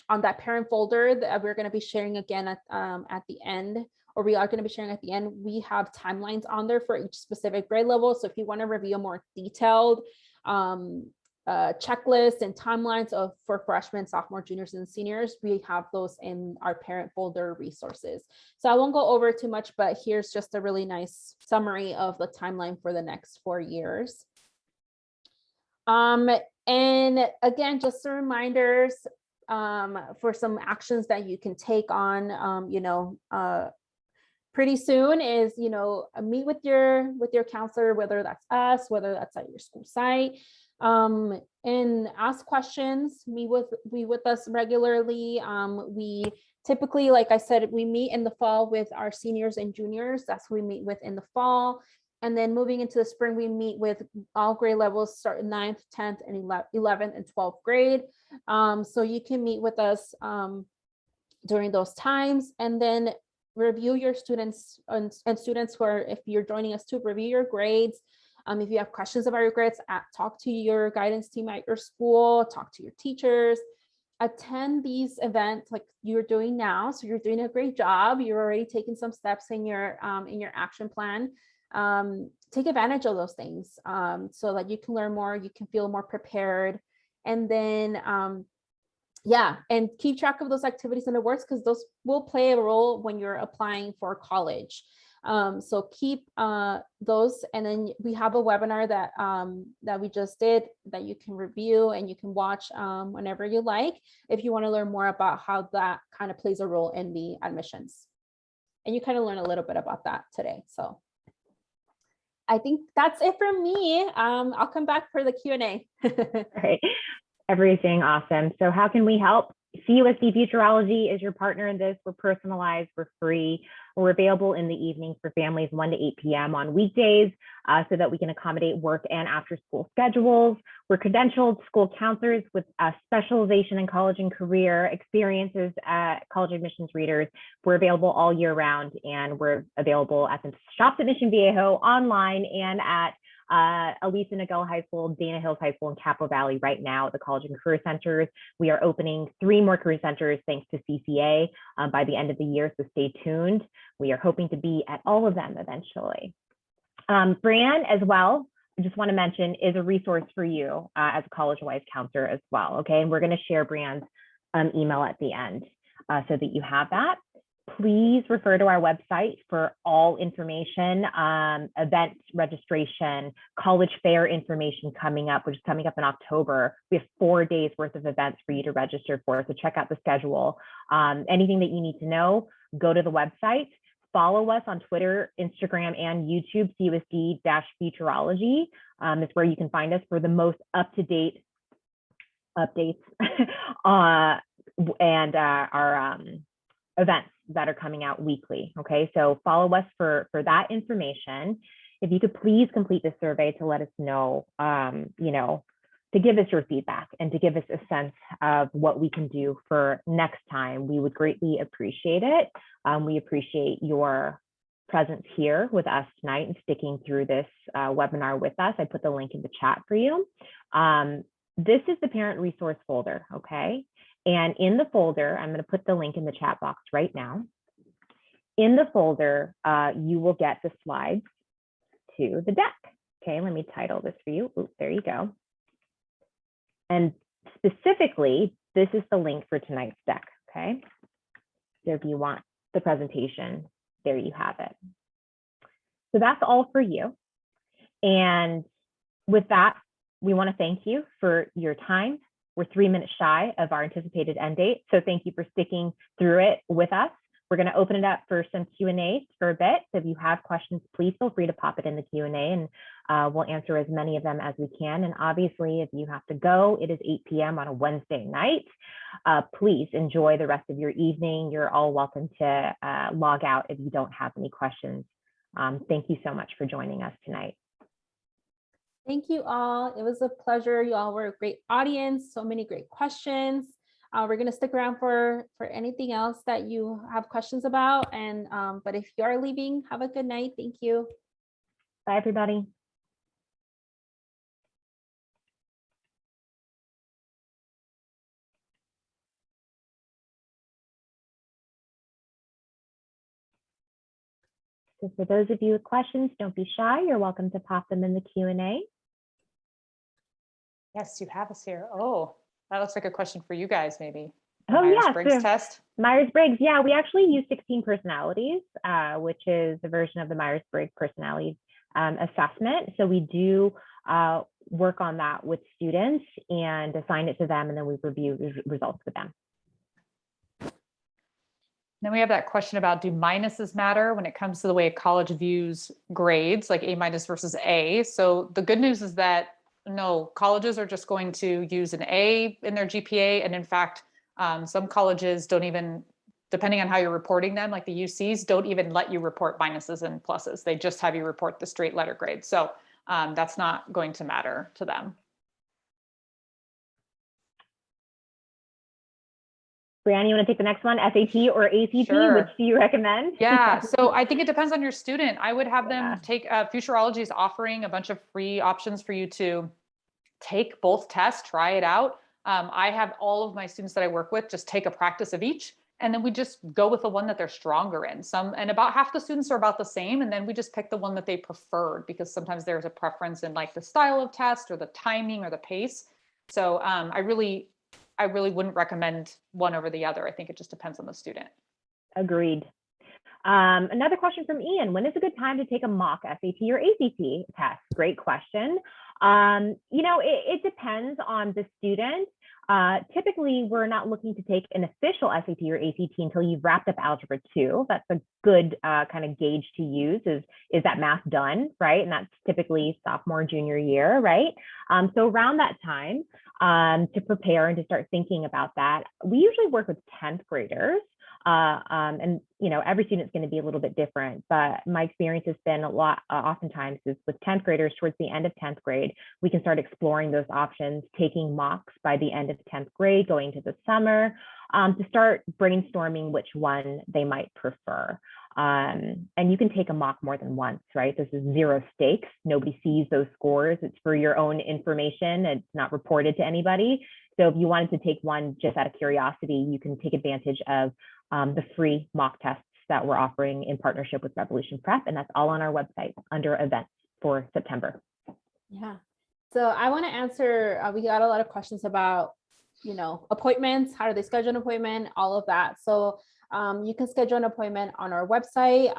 that parent folder that we're going to be sharing again at the end. Or we are going to be sharing at the end. We have timelines on there for each specific grade level. So if you want to review a more detailed checklist and timelines for freshmen, sophomore, juniors, and seniors, we have those in our parent folder resources. So I won't go over too much, but here's just a really nice summary of the timeline for the next 4 years. And again, just some reminders for some actions that you can take on, pretty soon is, meet with your counselor, whether that's us, whether that's at your school site, and ask questions. Meet with us regularly. We typically, like I said, we meet in the fall with our seniors and juniors. That's who we meet with in the fall. And then moving into the spring, we meet with all grade levels, start in 9th, 10th, and 11th and 12th grade. So you can meet with us during those times, and then review your students and students who are, if you're joining us to review your grades. If you have questions about your grades, talk to your guidance team at your school, talk to your teachers, attend these events like you're doing now. So you're doing a great job. You're already taking some steps in your action plan. Take advantage of those things so that you can learn more, you can feel more prepared. And then and keep track of those activities and awards, because those will play a role when you're applying for college. So keep those. And then we have a webinar that that we just did that you can review and you can watch whenever you like, if you want to learn more about how that kind of plays a role in the admissions. And you kind of learn a little bit about that today. So I think that's it from me. I'll come back for the Q&A. Great. Everything awesome. So how can we help? CUSD-Futureology is your partner in this. We're personalized, we're free. We're available in the evening for families 1 to 8 p.m. on weekdays so that we can accommodate work and after school schedules. We're credentialed school counselors with a specialization in college and career experiences at college admissions readers. We're available all year round, and we're available at the shops at Mission Viejo, online, and at Elisa Nagel High School, Dana Hills High School, and Capo Valley right now at the College and Career Centers. We are opening 3 more career centers thanks to CCA by the end of the year, so stay tuned. We are hoping to be at all of them eventually. Breanne as well, I just want to mention, is a resource for you as a Collegewise counselor as well, okay? And we're going to share Breanne's email at the end so that you have that. Please refer to our website for all information, event registration, college fair information coming up, which is coming up in October. We have 4 days worth of events for you to register for, so check out the schedule. Anything that you need to know, go to the website. Follow us on Twitter, Instagram, and YouTube. CUSD-Futureology is where you can find us for the most up-to-date updates and our events that are coming out weekly. Okay, so follow us for that information. If you could please complete the survey to let us know, to give us your feedback and to give us a sense of what we can do for next time, we would greatly appreciate it. We appreciate your presence here with us tonight and sticking through this webinar with us. I put the link in the chat for you. This is the parent resource folder, okay? And in the folder, I'm going to put the link in the chat box right now. In the folder, you will get the slides to the deck. Okay, let me title this for you. Ooh, there you go. And specifically, this is the link for tonight's deck, okay? So if you want the presentation, there you have it. So that's all for you. And with that, we want to thank you for your time. We're 3 minutes shy of our anticipated end date, so thank you for sticking through it with us. We're going to open it up for some Q&A for a bit. So if you have questions, please feel free to pop it in the Q&A, and we'll answer as many of them as we can. And obviously, if you have to go, it is 8 p.m. on a Wednesday night. Please enjoy the rest of your evening. You're all welcome to log out if you don't have any questions. Thank you so much for joining us tonight. Thank you all. It was a pleasure. You all were a great audience. So many great questions. We're going to stick around for anything else that you have questions about. And but if you are leaving, have a good night. Thank you. Bye, everybody. So for those of you with questions, don't be shy. You're welcome to pop them in the Q&A. Yes, you have us here. Oh, that looks like a question for you guys, maybe. Oh, yeah. Myers-Briggs test. Myers-Briggs, yeah, we actually use 16 personalities, which is a version of the Myers-Briggs personality assessment. So we do work on that with students and assign it to them, and then we review results with them. Then we have that question about, do minuses matter when it comes to the way college views grades, like A- versus A? So the good news is that no, colleges are just going to use an A in their GPA. And in fact, some colleges don't even, depending on how you're reporting them, like the UCs, don't even let you report minuses and pluses. They just have you report the straight letter grade. So that's not going to matter to them. Breanne, you want to take the next one? SAT or ACT? Sure. Which do you recommend? Yeah, so I think it depends on your student. I would have them Yeah. take, Futureology is offering a bunch of free options for you to take both tests, try it out. I have all of my students that I work with just take a practice of each, and then we just go with the one that they're stronger in. And about half the students are about the same, and then we just pick the one that they preferred, because sometimes there's a preference in like the style of test or the timing or the pace. So I really wouldn't recommend one over the other. I think it just depends on the student. Agreed. Another question from Ian: when is a good time to take a mock SAT or ACT test? Great question. It depends on the student. Typically, we're not looking to take an official SAT or ACT until you've wrapped up Algebra 2. That's a good kind of gauge to use, is that math done, right? And that's typically sophomore, junior year, right? So around that time, to prepare and to start thinking about that, we usually work with 10th graders. And every student's going to be a little bit different, but my experience has been a lot, oftentimes is with 10th graders towards the end of 10th grade, we can start exploring those options, taking mocks by the end of 10th grade, going to the summer, to start brainstorming which one they might prefer. And you can take a mock more than once, right? This is zero stakes. Nobody sees those scores. It's for your own information. It's not reported to anybody. So if you wanted to take one just out of curiosity, you can take advantage of the free mock tests that we're offering in partnership with Revolution Prep, and that's all on our website under events for September. Yeah. So I want to answer, we got a lot of questions about, appointments, how do they schedule an appointment, all of that. So you can schedule an appointment on our website.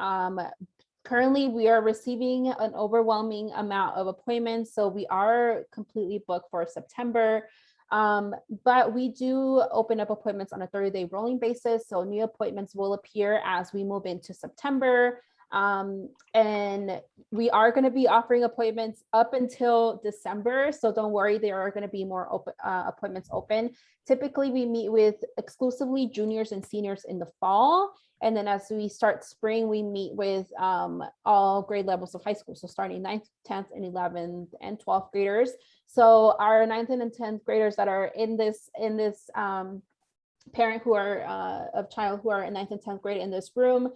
Currently, we are receiving an overwhelming amount of appointments, so we are completely booked for September. But we do open up appointments on a 30-day rolling basis. So new appointments will appear as we move into September. And we are going to be offering appointments up until December. So don't worry, there are going to be more appointments open. Typically, we meet with exclusively juniors and seniors in the fall. And then as we start spring, we meet with all grade levels of high school. So starting 9th, 10th, and 11th and 12th graders. So our 9th and 10th graders that are in this parent who are of child who are in 9th and 10th grade in this room,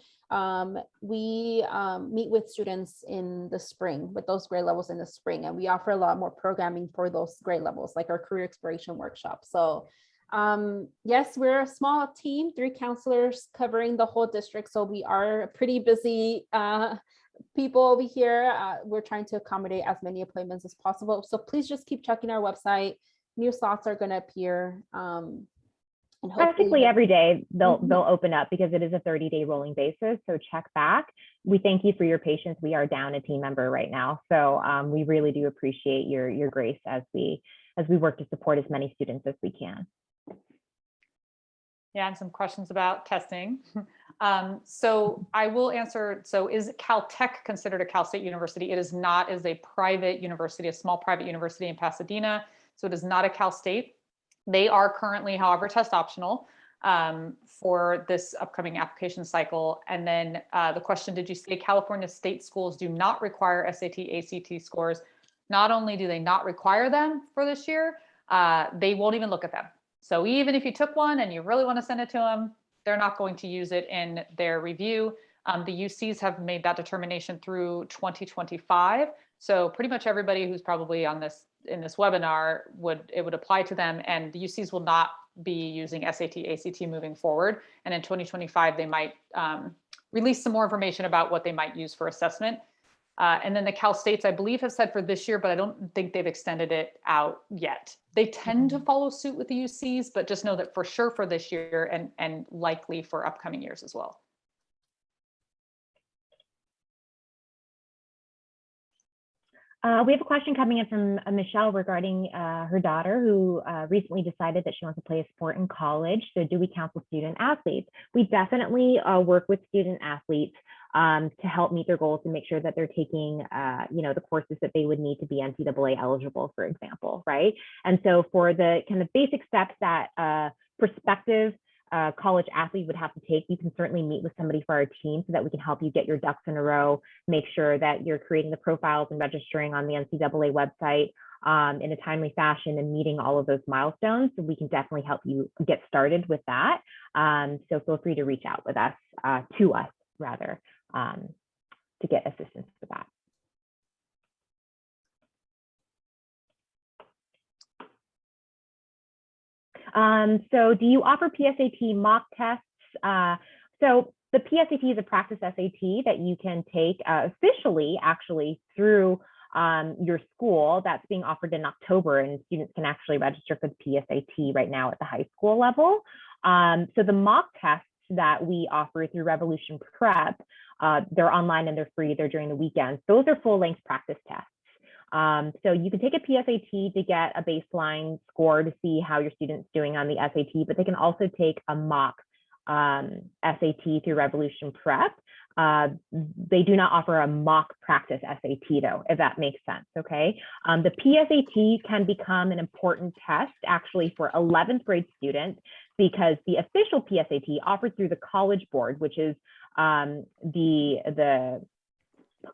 we meet with students in the spring with those grade levels in the spring, and we offer a lot more programming for those grade levels, like our career exploration workshop. So yes, we're a small team, 3 counselors covering the whole district, so we are pretty busy people over here. We're trying to accommodate as many appointments as possible, so please just keep checking our website. New slots are going to appear. And practically every day they'll open up, because it is a 30-day rolling basis. So check back. We thank you for your patience. We are down a team member right now, so we really do appreciate your grace as we work to support as many students as we can. Yeah, and some questions about testing. So I will answer. So is Caltech considered a Cal State university? It is not. It is a private university, a small private university in Pasadena. So it is not a Cal State. They are currently, however, test optional for this upcoming application cycle. And then the question, did you say California state schools do not require SAT, ACT scores? Not only do they not require them for this year, they won't even look at them. So even if you took one and you really want to send it to them, they're not going to use it in their review. The UCs have made that determination through 2025. So pretty much everybody who's probably on this in this webinar would apply to them, and the UCs will not be using SAT, ACT moving forward. And in 2025, they might release some more information about what they might use for assessment. And then the Cal States, I believe, have said for this year, but I don't think they've extended it out yet. They tend to follow suit with the UCs, but just know that for sure for this year and likely for upcoming years as well. We have a question coming in from Michelle regarding her daughter who recently decided that she wants to play a sport in college. So do we counsel student athletes? We definitely work with student athletes to help meet their goals and make sure that they're taking, the courses that they would need to be NCAA eligible, for example, right? And so for the kind of basic steps that prospective college athlete would have to take, you can certainly meet with somebody for our team so that we can help you get your ducks in a row, make sure that you're creating the profiles and registering on the NCAA website in a timely fashion and meeting all of those milestones. So we can definitely help you get started with that. So feel free to reach out with us, to us rather, to get assistance with that. So do you offer PSAT mock tests? So the PSAT is a practice SAT that you can take officially actually through your school. That's being offered in October, and students can actually register for the PSAT right now at the high school level. So the mock tests that we offer through Revolution Prep, they're online and they're free. They're during the weekends. Those are full-length practice tests. So you can take a PSAT to get a baseline score to see how your student's doing on the SAT, but they can also take a mock SAT through Revolution Prep. They do not offer a mock practice SAT though, if that makes sense, okay? The PSAT can become an important test actually for 11th grade students because the official PSAT offered through the College Board, which is the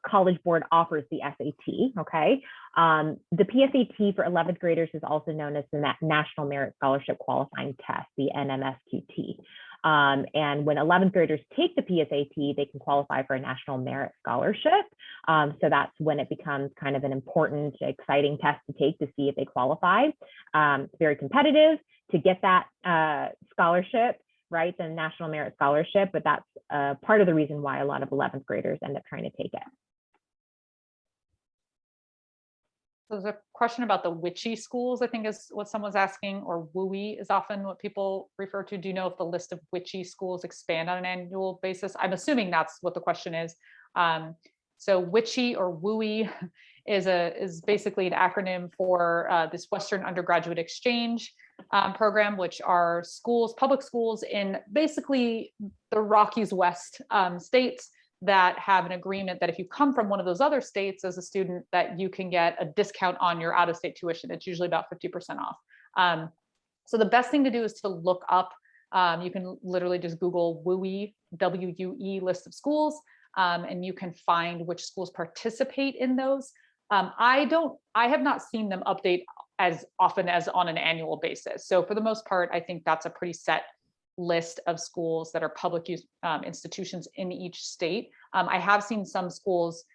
College Board offers the SAT, okay? The PSAT for 11th graders is also known as the National Merit Scholarship Qualifying Test, the NMSQT. And when 11th graders take the PSAT, they can qualify for a National Merit Scholarship. So that's when it becomes kind of an important, exciting test to take to see if they qualify. It's very competitive to get that scholarship, right? The National Merit Scholarship, but that's part of the reason why a lot of 11th graders end up trying to take it. There's a question about the witchy schools, I think is what someone's asking, or WUI is often what people refer to. Do you know if the list of witchy schools expand on an annual basis? I'm assuming that's what the question is. So witchy or WUI is basically an acronym for this Western Undergraduate Exchange program, which are schools, public schools in basically the Rockies West states that have an agreement that if you come from one of those other states as a student, that you can get a discount on your out-of-state tuition. It's usually about 50% off. So the best thing to do is to look up, you can literally just Google WUE, W-U-E list of schools, and you can find which schools participate in those. I have not seen them update as often as on an annual basis. So for the most part, I think that's a pretty set list of schools that are public use institutions in each state. I have seen some schools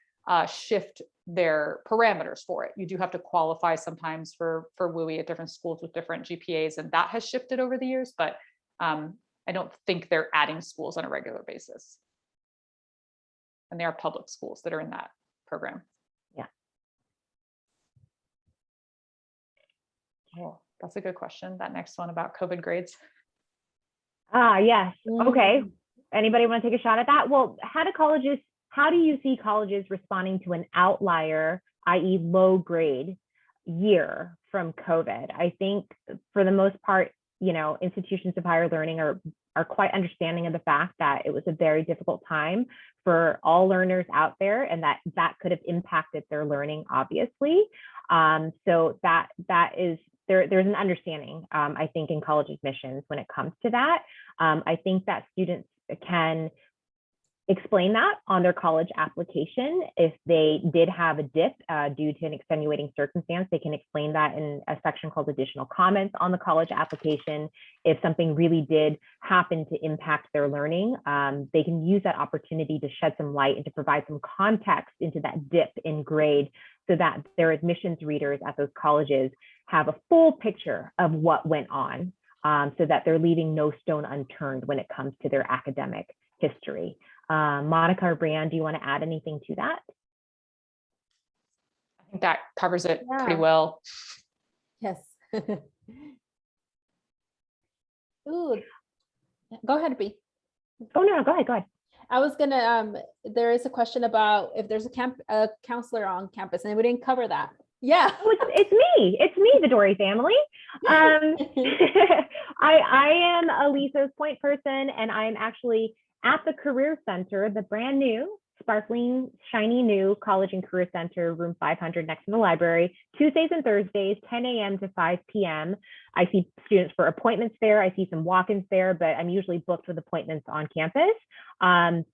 shift their parameters for it. You do have to qualify sometimes for WUE at different schools with different GPAs, and that has shifted over the years, but I don't think they're adding schools on a regular basis. And they are public schools that are in that program. Yeah. Oh, that's a good question. That next one about COVID grades. Yes. Okay. Anybody want to take a shot at that? Well, how do you see colleges responding to an outlier, i.e. low grade year from COVID? I think for the most part, institutions of higher learning are quite understanding of the fact that it was a very difficult time for all learners out there, and that could have impacted their learning, obviously. So that is, there's an understanding, I think, in college admissions when it comes to that. I think that students can explain that on their college application. If they did have a dip due to an extenuating circumstance, they can explain that in a section called additional comments on the college application. If something really did happen to impact their learning, they can use that opportunity to shed some light and to provide some context into that dip in grade so that their admissions readers at those colleges have a full picture of what went on, so that they're leaving no stone unturned when it comes to their academic history. Monica or Breanne, do you want to add anything to that? I think that covers it pretty well. Yes. Ooh, go ahead, B. Oh, no, go ahead. I was gonna, there is a question about if there's a counselor on campus, and we didn't cover that. Yeah. Oh, it's me, the Dory family. I am Elisa's point person, and I'm actually at the Career Center, the brand new, sparkling, shiny new College and Career Center, room 500 next to the library, Tuesdays and Thursdays, 10 a.m. to 5 p.m. I see students for appointments there. I see some walk-ins there, but I'm usually booked with appointments on campus. Yes,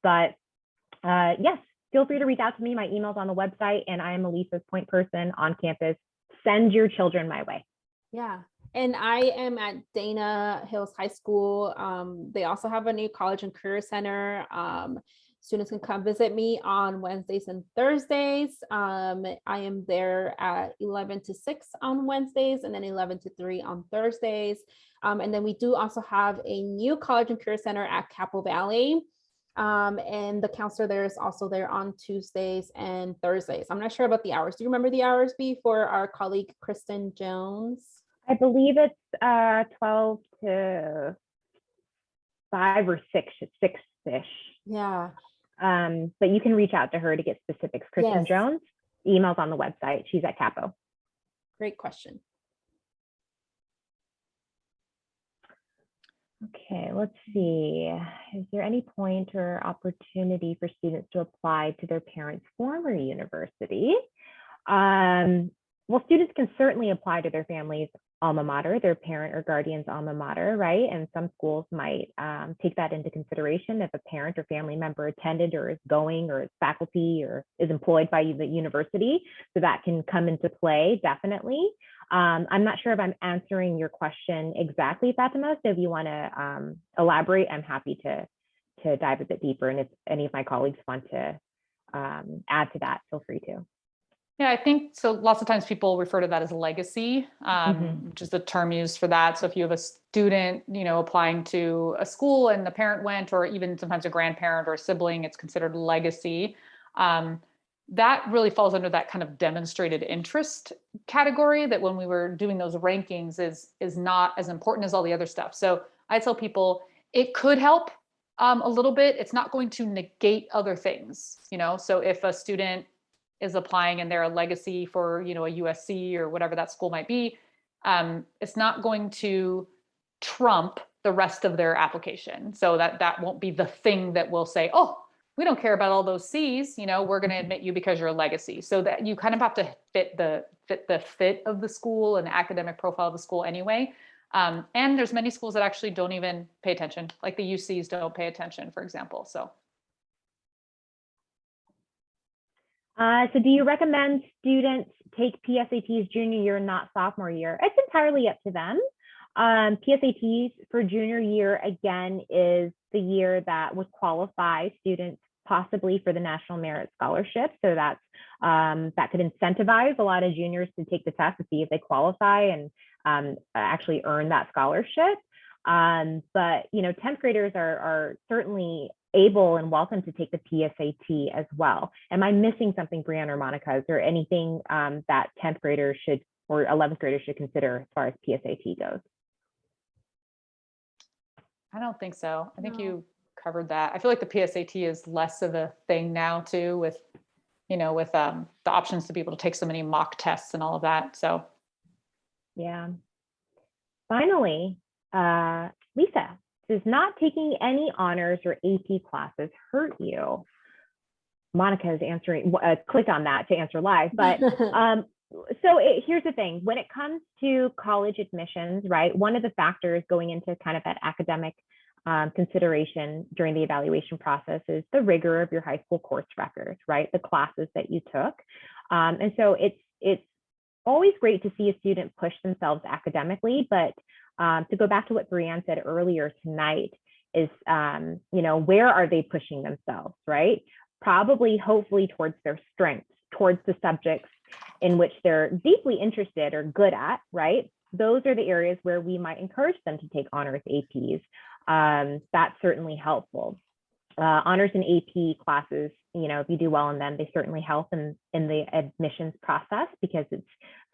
feel free to reach out to me. My email's on the website, and I am Elisa's point person on campus. Send your children my way. Yeah. And I am at Dana Hills High School. They also have a new College and Career Center. Students can come visit me on Wednesdays and Thursdays. I am there at 11 to 6 on Wednesdays, and then 11 to 3 on Thursdays. And then we do also have a new College and Career Center at Capo Valley. And the counselor there is also there on Tuesdays and Thursdays. I'm not sure about the hours. Do you remember the hours, B, for our colleague, Kristen Jones? I believe it's 12 to 5 or 6-ish. Yeah. But you can reach out to her to get specifics. Kristen Yes. Jones, emails on the website. She's at Capo. Great question. Okay, let's see. Is there any point or opportunity for students to apply to their parents' former university? Well, students can certainly apply to their family's alma mater, their parent or guardian's alma mater, right? And some schools might take that into consideration if a parent or family member attended or is going or is faculty or is employed by the university. So that can come into play, definitely. I'm not sure if I'm answering your question exactly, Fatima. So if you want to elaborate, I'm happy to dive a bit deeper. And if any of my colleagues want to add to that, feel free to. Yeah, I think so. Lots of times people refer to that as legacy, which is the term used for that. So if you have a student, applying to a school and the parent went, or even sometimes a grandparent or a sibling, it's considered legacy. That really falls under that kind of demonstrated interest category that when we were doing those rankings is not as important as all the other stuff. So I tell people it could help a little bit. It's not going to negate other things, So if a student is applying and they're a legacy for, a USC or whatever that school might be, it's not going to trump the rest of their application. So that won't be the thing that will say, oh, we don't care about all those C's, we're going to admit you because you're a legacy. So that you kind of have to fit the fit of the school and the academic profile of the school anyway. And there's many schools that actually don't even pay attention, like the UCs don't pay attention, for example. So do you recommend students take PSATs junior year, not sophomore year? It's entirely up to them. PSATs for junior year, again, is the year that would qualify students possibly for the National Merit Scholarship. So that's that could incentivize a lot of juniors to take the test to see if they qualify and actually earn that scholarship. But 10th graders are certainly able and welcome to take the PSAT as well. Am I missing something, Breanne or Monica? Is there anything that 10th graders should or 11th graders should consider as far as PSAT goes? I don't think so. I think you covered that. I feel like the PSAT is less of a thing now too, with the options to be able to take so many mock tests and all of that. So yeah. Finally, Lisa, does not taking any honors or AP classes hurt you? Monica is answering, click on that to answer live, but here's the thing. When it comes to college admissions, right, one of the factors going into kind of that academic consideration during the evaluation process is the rigor of your high school course record, right, the classes that you took. And so it's always great to see a student push themselves academically, but to go back to what Breanne said earlier tonight is, where are they pushing themselves, right? Probably, hopefully towards their strengths, towards the subjects in which they're deeply interested or good at, right? Those are the areas where we might encourage them to take honors APs. That's certainly helpful. Honors and AP classes, if you do well in them, they certainly help in the admissions process because it's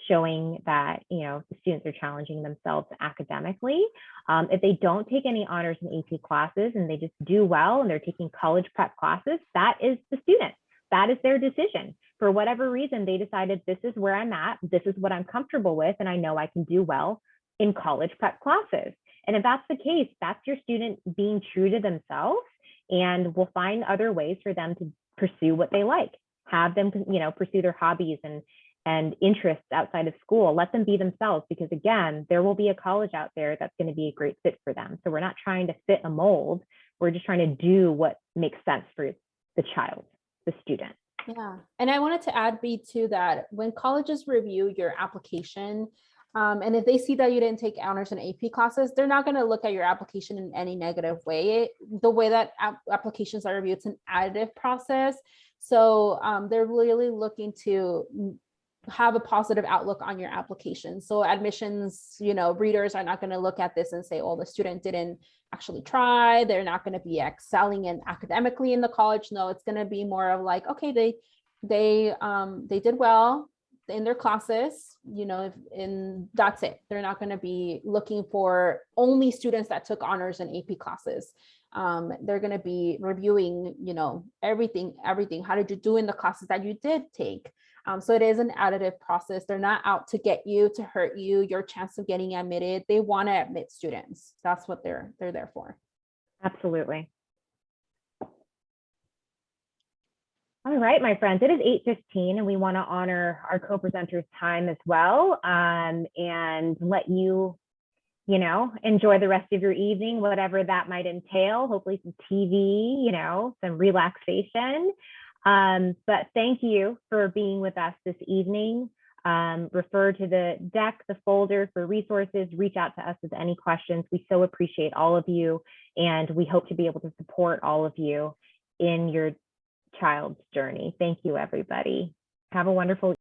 showing that, the students are challenging themselves academically. If they don't take any honors and AP classes and they just do well and they're taking college prep classes, that is the student. That is their decision. For whatever reason, they decided this is where I'm at, this is what I'm comfortable with, and I know I can do well in college prep classes. And if that's the case, that's your student being true to themselves, and we'll find other ways for them to pursue what they like. Have them, pursue their hobbies and interests outside of school. Let them be themselves, because again, there will be a college out there that's going to be a great fit for them. So we're not trying to fit a mold. We're just trying to do what makes sense for the child, the student. Yeah. And I wanted to add, B, to that when colleges review your application, and if they see that you didn't take honors and AP classes, they're not going to look at your application in any negative way. The way that applications are reviewed, it's an additive process. So they're really looking to have a positive outlook on your application. So admissions, readers are not going to look at this and say, oh, the student didn't actually try. They're not going to be excelling in academically in the college. No, it's going to be more of like, okay, they did well. in their classes, and that's it. They're not going to be looking for only students that took honors and AP classes. They're going to be reviewing, everything. How did you do in the classes that you did take? So it is an additive process. They're not out to get you, to hurt you, your chance of getting admitted. They want to admit students. That's what they're there for. Absolutely. All right, my friends, it is 8:15 and we want to honor our co-presenters' time as well, and let you, enjoy the rest of your evening, whatever that might entail, hopefully some TV, some relaxation. But thank you for being with us this evening. Refer to the deck, the folder for resources, reach out to us with any questions. We so appreciate all of you, and we hope to be able to support all of you in your child's journey. Thank you, everybody. Have a wonderful